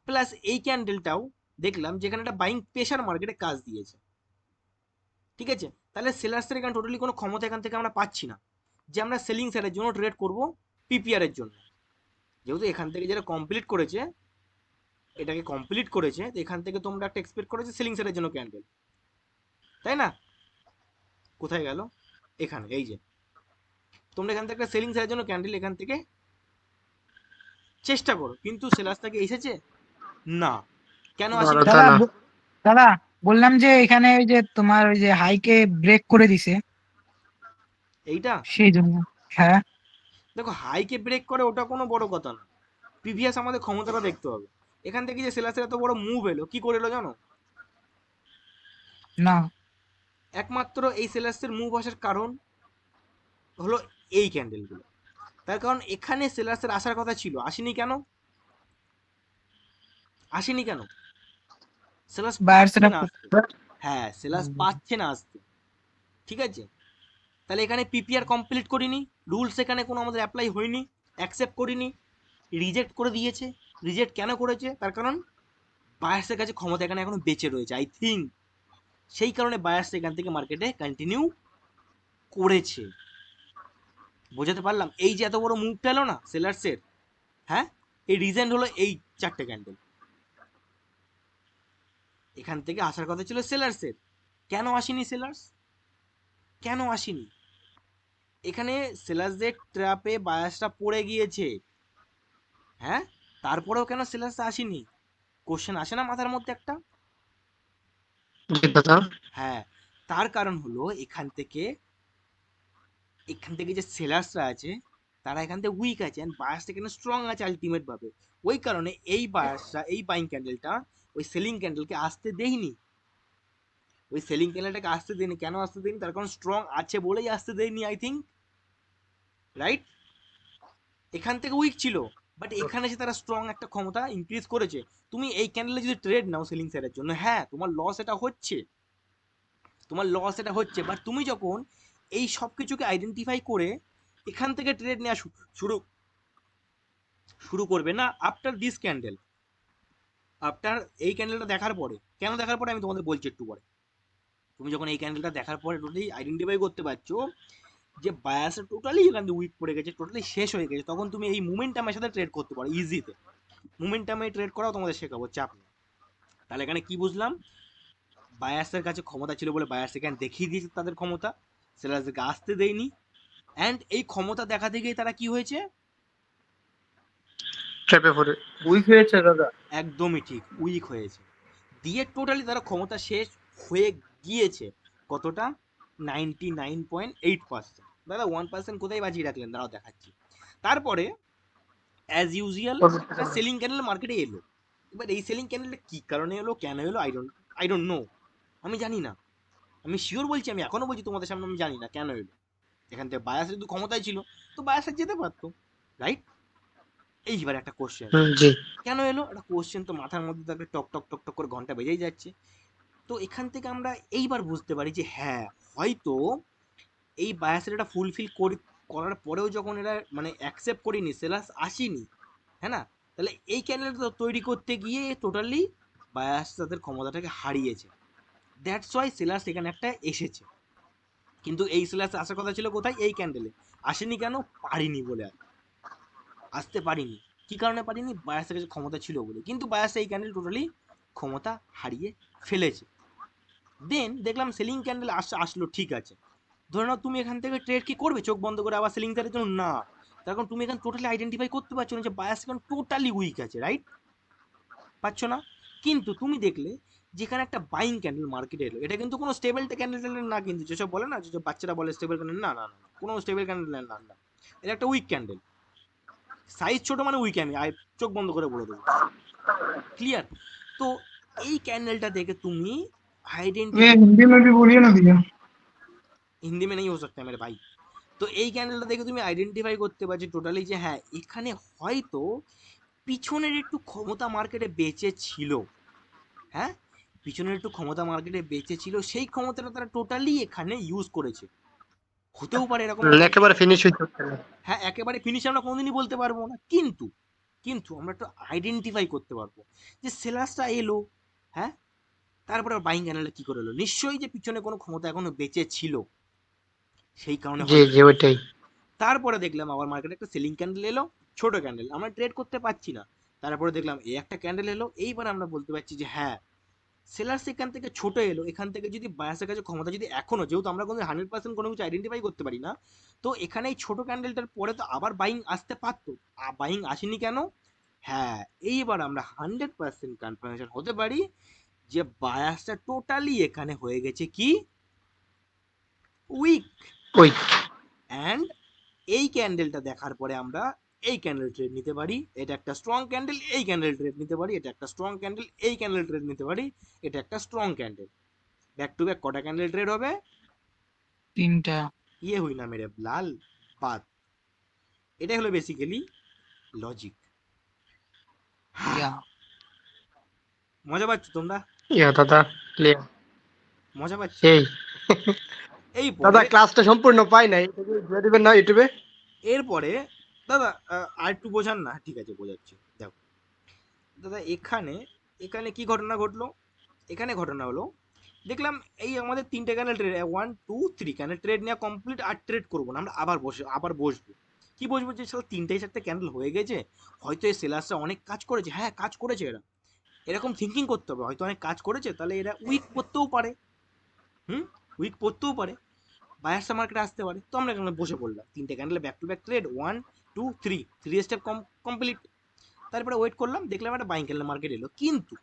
প্লাস এই ক্যান্ডেলটাও দেখলাম যেখানে একটা বাইং প্রেশার মার্কেটে কাজ দিয়েছে। ঠিক আছে? তাহলে সেলার্সের এখানে টোটালি কোনো ক্ষমতা এখান থেকে আমরা পাচ্ছি না যে আমরা সেলিং সাইডের জন্য ট্রেড করব পিপিআর এর জন্য। যেহেতু এখান থেকে যেটা কমপ্লিট করেছে, এটাকে কমপ্লিট করেছে, তো এখান থেকে তোমরা একটা এক্সপেক্ট করেছো সেলিং সাইডের জন্য ক্যান্ডেল, তাই না? কোথায় গেল? এখানে, এই যে তোমরা এখান থেকে একটা সেলিং সাইডের জন্য ক্যান্ডেল এখান থেকে চেষ্টা করো, কিন্তু সেলার্স থেকে এসেছে না। কেন না আসেনি? দাদা, দাদা না। দাদা বললাম যে এখানে ওই যে তোমার ওই যে হাইকে ব্রেক করে দিছে, এইটা সেই জন্য। হ্যাঁ। দেখো হাইকে ব্রেক করে ওটা কোনো বড় কথা না, প্রিভিয়াস আমাদের ক্ষমতাটা দেখতে হবে। এখান থেকে যে সেলার্সের এত বড় মুভ এলো, কি করে এলো জানো? না। একমাত্র এই সেলার্সের মুভ আসার কারণ হলো এই ক্যান্ডেলগুলো। তার কারণ এখানে সেলার্সের আসার কথা ছিল, আসেনি কেন? আসেনি কেন? সেলার্স বায়ার পাচ্ছে সেটা। না আসতে। হ্যাঁ, সেলার্স পাচ্ছে না আসতে। ঠিক আছে? তাহলে এখানে পিপিআর কমপ্লিট করিনি, রুলস এখানে কোনো আমাদের অ্যাপ্লাই হয়নি, অ্যাকসেপ্ট করিনি, রিজেক্ট করে দিয়েছে। রিজেক্ট কেন করেছে? তার কারণ বায়ার্সের কাছে ক্ষমতা এখানে এখনো বেঁচে রয়েছে, আই থিঙ্ক। সেই কারণে বায়ার্স এখান থেকে মার্কেটে কন্টিনিউ করেছে। বোঝাতে পারলাম? এই যে এত বড় মুভটা এলো না সেলার্সের, হ্যাঁ, এই রিজন হলো এই চারটে ক্যান্ডেল। এখান থেকে আসার কথা ছিল সেলার্সের, কেন আসেনি সেলার্স? কেন আসেনি? এখানে সেলার্সদের ট্র্যাপে বায়াসটা পড়ে গিয়েছে, হ্যাঁ, তারপরেও কেন সেলার্স আসেনি? কোশ্চেন আসে না মাথার মধ্যে একটা? জি দাদা। হ্যাঁ, তার কারণ হলো এখান থেকে যে সেলার্সরা আছে তারা এখান থেকে উইক আছে, এন্ড বায়াসটা এখানে স্ট্রং আছে আলটিমেট ভাবে। ওই কারণে এই বায়াসরা এই বাইং ক্যান্ডেলটা ওই সেলিং ক্যান্ডেলকে আসতে দেয়নি। ওই সেলিং ক্যান্ডেলটাকে আসতে দেয়নি। কেন আসতে দেয়নি? তার কারণ স্ট্রং আছে বলেই আসতে দেয়নি, আই থিঙ্ক। রাইট? এখান থেকে উইক ছিল, বাট এখানে যে তারা স্ট্রং একটা ক্ষমতা ইনক্রিজ করেছে। তুমি এই ক্যান্ডেলে যদি ট্রেড নাও সেলিং সাইডের জন্য, হ্যাঁ তোমার লস এটা হচ্ছে, বাট তুমি যখন এই সব কিছুকে আইডেন্টিফাই করে এখান থেকে ট্রেড নেওয়া শুরু শুরু করবে না আফটার দিস ক্যান্ডেল, আফটার এই ক্যান্ডেলটা দেখার পরে। কেন দেখার পরে আমি তোমাদের বলছি একটু পরে। তুমি যখন এই ক্যান্ডেলটা দেখার পরে টোটালি আইডেন্টিফাই করতে পারছো যে বায়াসটা টোটালি এখান থেকে উইক পড়ে গেছে, টোটালি শেষ হয়ে গেছে, তখন তুমি এই মোমেন্টামের সাথে ট্রেড করতে পারো ইজিতে। মোমেন্টামে ট্রেড করাও তোমাদের শেখাবো, চাপ নেই। তাহলে এখানে কি বুঝলাম, বায়াসের কাছে ক্ষমতা ছিল বলে বায়াস এখানে দেখিয়ে দিয়েছে তাদের ক্ষমতা, সেলার্সদেরকে আসতে দেয়নি, অ্যান্ড এই ক্ষমতা দেখাতে গিয়ে তারা কি হয়েছে, ট্র্যাপে পড়ে। উইক হয়েছে দাদা। একদমই ঠিক, উইক হয়েছে। দিয়ে টোটালি তারা ক্ষমতা শেষ হয়ে গিয়েছে। কতটা? 99.8%। দাদা 1% কোথায় বাজিয়ে রাখলেন, দাঁড়াও দেখাচ্ছি। তারপরে অ্যাজ ইউজুয়াল একটা সেলিং ক্যান্ডেল মার্কেটে এলো। এবার এই সেলিং ক্যান্ডেলটা কি কারণে এলো, কেন এলো, আই ডোন্ট নো, আমি জানি না। আমি শিওর বলছি, আমি এখনো বলছি তোমাদের সামনে, আমি জানি না কেন এলো। এখান থেকে বায়াসের যদি ক্ষমতায় ছিল তো বায়াসের যেতে পারতো, রাইট? এইবার একটা কোশ্চেন, জি। কেন এলো, একটা কোশ্চেন তো মাথার মধ্যে থাকলে টক টক টক টক করে ঘন্টা বেজেই যাচ্ছে। তো এখান থেকে আমরা এইবার বুঝতে পারি যে হ্যাঁ, হয়তো এই বায়াসের এটা ফুলফিল করার পরেও যখন এরা মানে অ্যাকসেপ্ট করেনি, সেলার্স আসেনি, হ্যাঁ না, তাহলে এই ক্যান্ডেলটা তৈরি করতে গিয়ে টোটালি বায়াস তাদের ক্ষমতাটাকে হারিয়েছে। দ্যাটস ওয়াই সেলার্স এখানে একটা এসেছে। কিন্তু এই সেলার্স আসার কথা ছিল কোথায়, এই ক্যান্ডেলে। আসেনি কেন? পারিনি বলে, আর আসতে পারিনি। কি কারণে পারিনি? বায়াসের কাছে ক্ষমতা ছিল বলে। কিন্তু বায়াস এই ক্যান্ডেল টোটালি ক্ষমতা হারিয়ে ফেলেছে। দেন দেখলাম সেলিং ক্যান্ডেল আসলো, ঠিক আছে। ধরে নাও তুমি এখান থেকে ট্রেড কি করবে চোখ বন্ধ করে আবার সেলিং টারের জন্য? না। তার কারণ তুমি এখানে টোটালি আইডেন্টিফাই করতে পারছো না যে বায়াস এখন টোটালি উইক আছে, রাইট? পাচ্ছ না। কিন্তু তুমি দেখলে যেখানে একটা বাইং ক্যান্ডেল মার্কেটে এলো, এটা কিন্তু কোনো স্টেবল ক্যান্ডেল না, কিন্তু যেসব বলে না, যেসব বাচ্চারা বলে স্টেবল ক্যান্ডেল, না না না, কোনো স্টেবল ক্যান্ডেল না, না, এটা একটা উইক ক্যান্ডেল। সাইজ ছোট মানে উইক, আমি চোখ বন্ধ করে বলে দেবো, ক্লিয়ার? তো এই ক্যান্ডেলটা দেখে তুমি आइडेंटिफाई, हिंदी में भी बोलिए ना भैया। हिंदी में नहीं हो सकता है मेरे भाई। তো এই ক্যান্ডেলটা দেখে তুমি আইডেন্টিফাই করতে পারছো টোটালি যে হ্যাঁ, এখানে হয়তো পিছনের একটু ক্ষমতা মার্কেটে বেঁচে ছিল। হ্যাঁ, পিছনের একটু ক্ষমতা মার্কেটে বেঁচে ছিল, সেই ক্ষমতাটা তারা টোটালি এখানে ইউজ করেছে। হতেও পারে এরকম একটা, একেবারে ফিনিশ হইতে হচ্ছে না। হ্যাঁ একেবারে ফিনিশ আমরা কোনোদিনই বলতে পারবো না, কিন্তু কিন্তু আমরা একটু আইডেন্টিফাই করতে পারবো যে সেলার্সটা এলো, হ্যাঁ, তারপরে বাইং ক্যান্ডেলটা কি করে এলো, নিশ্চয়ই যে পিছনে কোনো ক্ষমতা এখনো বেঁচে ছিল, সেই কারণে জি হয়তো। জি ওইটাই। তারপরে দেখলাম আবার মার্কেটে একটা সেলিং ক্যান্ডেল এলো, ছোট ক্যান্ডেল, আমরা ট্রেড করতে পারছি না। তারপরে দেখলাম এই একটা ক্যান্ডেল এলো, এইবার আমরা বলতে পারছি যে হ্যাঁ, সেলার্স এখান থেকে ছোট এলো, এখান থেকে যদি বায়াসের কাছে ক্ষমতা যদি এখনো, যেহেতু আমরা কোনো 100% কোনো কিছু আইডেন্টিফাই করতে পারি না, তো এখানে এই ছোট ক্যান্ডেলটার পরে তো আবার বাইং আসতে পারতো, বাইং আসেনি কেন? হ্যাঁ, এইবার আমরা 100% কনফার্মেশন হতে পারি যে বায়াসটা টোটালি এখানে হয়ে গেছে কি, উইক। ওই অ্যান্ড এই ক্যান্ডেলটা দেখার পরে আমরা এই ক্যান্ডেল ট্রেড নিতে পারি, এটা একটা স্ট্রং ক্যান্ডেল, এই ক্যান্ডেল ট্রেড নিতে পারি, এটা একটা স্ট্রং ক্যান্ডেল, এই ক্যান্ডেল ট্রেড নিতে পারি, এটা একটা strong candle. Back to back কটা ক্যান্ডেল ট্রেড হবে? 3টা। ইয়ে হুই না মেরে লাল বাত। এটাই হলো বেসিক্যালি লজিক। ইয়া। মজা পাচ্ছ তোমরা? ইয়া দাদা ক্লিয়ার। মজা পাচ্ছ? সেই এই দাদা পরে, ক্লাসটা সম্পূর্ণ পাই নাই, এটা কি দিয়ে দিবেন না ইউটিউবে? এরপরে দাদা আর একটু বোঝান না, ঠিক আছে বোঝাচ্ছি, দেখো দাদা, এখানে এখানে কি ঘটনা ঘটলো, এখানে ঘটনা হলো, দেখলাম এই আমাদের তিনটে ক্যানেল ট্রেড, 1 2 3 ক্যানেল ট্রেড নেওয়া কমপ্লিট, আর ট্রেড করবো না, আমরা আবার বসবো। কি বসবো, যে সব তিনটে চারটে ক্যান্ডেল হয়ে গেছে, হয়তো এই সেলার্সরা অনেক কাজ করেছে, হ্যাঁ কাজ করেছে এরা, এরকম থিঙ্কিং করতে হবে, হয়তো অনেক কাজ করেছে, তাহলে এরা উইক করতেও পারে, হুম, উইক করতেও পারে, বায়ার্সটা মার্কেটে আসতে পারে। তো আমরা এখানে বসে পড়লাম, তিনটে candle back to back trade, 1 2 3 step complete. তারপরে ওয়েট করলাম, দেখলাম একটা বাইং ক্যান্ডেল মার্কেট এলো, কিন্তু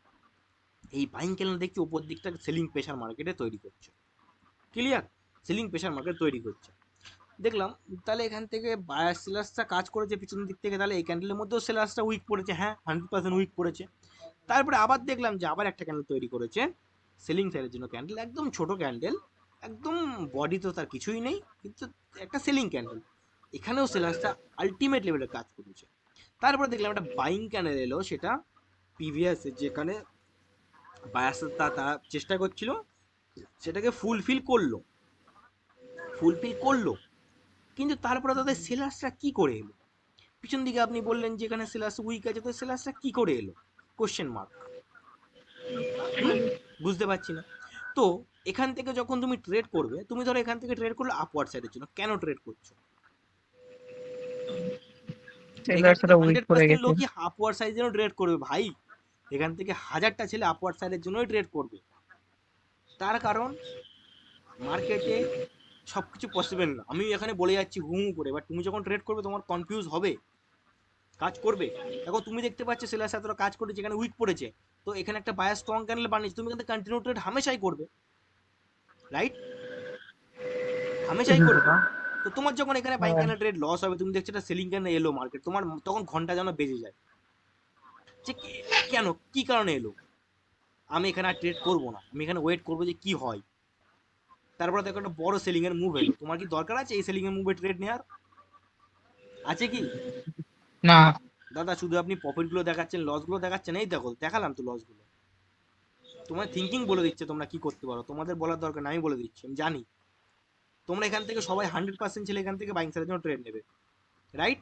এই বাইং ক্যান্ডেল দেখছি ওপর দিকটা সেলিং প্রেশার মার্কেটে তৈরি করছে, ক্লিয়ার? সেলিং প্রেশার মার্কেট তৈরি করছে, দেখলাম তাহলে এখান থেকে বায়ার সেলার্সটা কাজ করেছে পিছন দিক থেকে, তাহলে এই ক্যান্ডেলের মধ্যেও সেলার্সটা উইক পড়েছে, হ্যাঁ 100% উইক পড়েছে। তারপরে আবার দেখলাম যে আবার একটা ক্যান্ডেল তৈরি করেছে সেলিং সাইডের জন্য, ক্যান্ডেল একদম ছোট ক্যান্ডেল, একদম বডি তো তার কিছুই নেই, কিন্তু একটা সেলিং ক্যান্ডেল, এখানেও সেলার্সটা আলটিমেট লেভেলের কাজ করেছে। তারপরে দেখলাম একটা বাইং ক্যান্ডেল এলো, সেটা প্রিভিয়াস যেখানে বায়ার্স তারা চেষ্টা করছিল সেটাকে ফুলফিল করলো, কিন্তু তারপরে তাদের সেলার্সরা কি করে এলো পিছন দিকে? আপনি বললেন যেখানে সেলার্স উইক আছে, তো সেলার্সরা কি করে এলো, কোশ্চেন মার্ক, বুঝতে পারছি না। তো এখান থেকে যখন তুমি ট্রেড করবে, তুমি ধরো এখান থেকে ট্রেড করলে আপওয়ার্ড সাইডের জন্য, কেন ট্রেড করছো? এখান থেকে সেলার্সরা উইক করে 100% গেছে। লোকই আপওয়ার্ড সাইডের জন্য ট্রেড করবে ভাই। এখান থেকে 1000টা ছেলে আপওয়ার্ড সাইডের জন্যই ট্রেড করবে। তার কারণ মার্কেটে সবকিছু পসিবল না। আমি এখানে বলে যাচ্ছি হু হু করে, বাট তুমি যখন ট্রেড করবে তোমার কনফিউজ হবে, কাজ করবে। এখন তুমি দেখতে পাচ্ছ সেলার সাথে কাজ করেছে, এখানে উইক পড়েছে, তো এখানে একটা বায়ার স্ট্রং ক্যান্ডেল বানিয়েছে, তুমি কিন্তু কন্টিনিউ ট্রেড হামেশাই করবে, রাইট? হামেশাই করবে। তো তোমার যখন এখানে বাইং ক্যান্ডেল ট্রেড লস হবে, তুমি দেখছো এটা সেলিং ক্যান্ডেল এলো মার্কেট, তোমার তখন ঘন্টা যেন বেজে যায় যে কেন, কি কারণে এলো, আমি এখানে আর ট্রেড করবো না, আমি এখানে ওয়েট করবো যে কি হয়। তারপরে দেখো একটা বড় সেলিং এর মুভ এলো, তোমার কি দরকার আছে এই সেলিং এর মুভে ট্রেড নেওয়ার? আছে কি? না, দাদা শুধু আপনি প্রফিট গুলো দেখাচ্ছেন, লস গুলো দেখাচ্ছেন, এই দেখো দেখালাম তো লস গুলো। তোমার থিঙ্কিং বলে দিচ্ছে তোমরা কি করতে পারো, তোমাদের বলার দরকার না, আমি বলে দিচ্ছি, আমি জানি। তোমরা এখান থেকে সবাই 100% ছেলে এখান থেকে বাইং সাইডের জন্য ট্রেড নেবে, রাইট?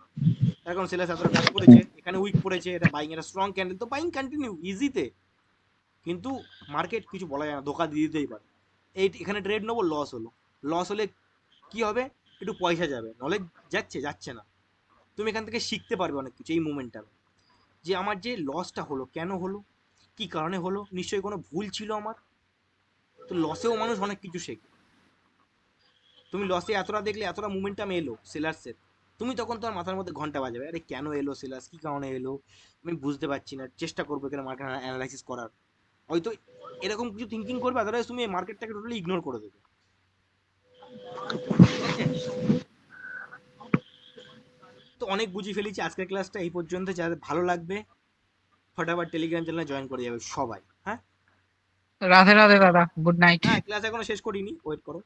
এখন সেলার এতটা কাজ করেছে, এখানে উইক পড়েছে, এটা বাইং, এটা স্ট্রং ক্যান্ডেল, তো বাইং কন্টিনিউ ইজিতে। কিন্তু মার্কেট কিছু বলা যায় না, ধোকা দিয়ে দিতেই পারে। এই এখানে ট্রেড নেবো, লস হলো, লস হলে কি হবে? একটু পয়সা যাবে, নলেজ যাচ্ছে যাচ্ছে না। তুমি এখান থেকে শিখতে পারবে অনেক কিছু এই মুভমেন্টটা, যে আমার যে লসটা হলো কেন হলো, কি কারণে হলো, নিশ্চয়ই কোনো ভুল ছিল আমার। তো লসেও মানুষ অনেক কিছু শেখে। তুমি লসে এতটা দেখলে, এতটা মুভমেন্টাম এলো সেলার্সের, তুমি তখন তোমার মাথার মধ্যে ঘন্টা বাজাবে, আরে কেন এলো সেলার্স, কি কারণে এলো, আমি বুঝতে পারছি না, চেষ্টা করবো এখানে মার্কেট অ্যানালাইসিস করার। হয়তো এরকম কিছু থিঙ্কিং করবে, আদারওয়াইজ তুমি এই মার্কেটটাকে টোটালি ইগনোর করে দেবে, ঠিক আছে? তো অনেক বুঝিয়ে ফেলেছি, আজকের ক্লাসটা এই পর্যন্ত। যাদের ভালো লাগবে ফটাফট টেলিগ্রাম চ্যানেলে জয়েন করে যাবে সবাই, হ্যাঁ? রাধে রাধে দাদা, গুড নাইট। হ্যাঁ, ক্লাস এখনো শেষ করিনি, ওয়েট করো।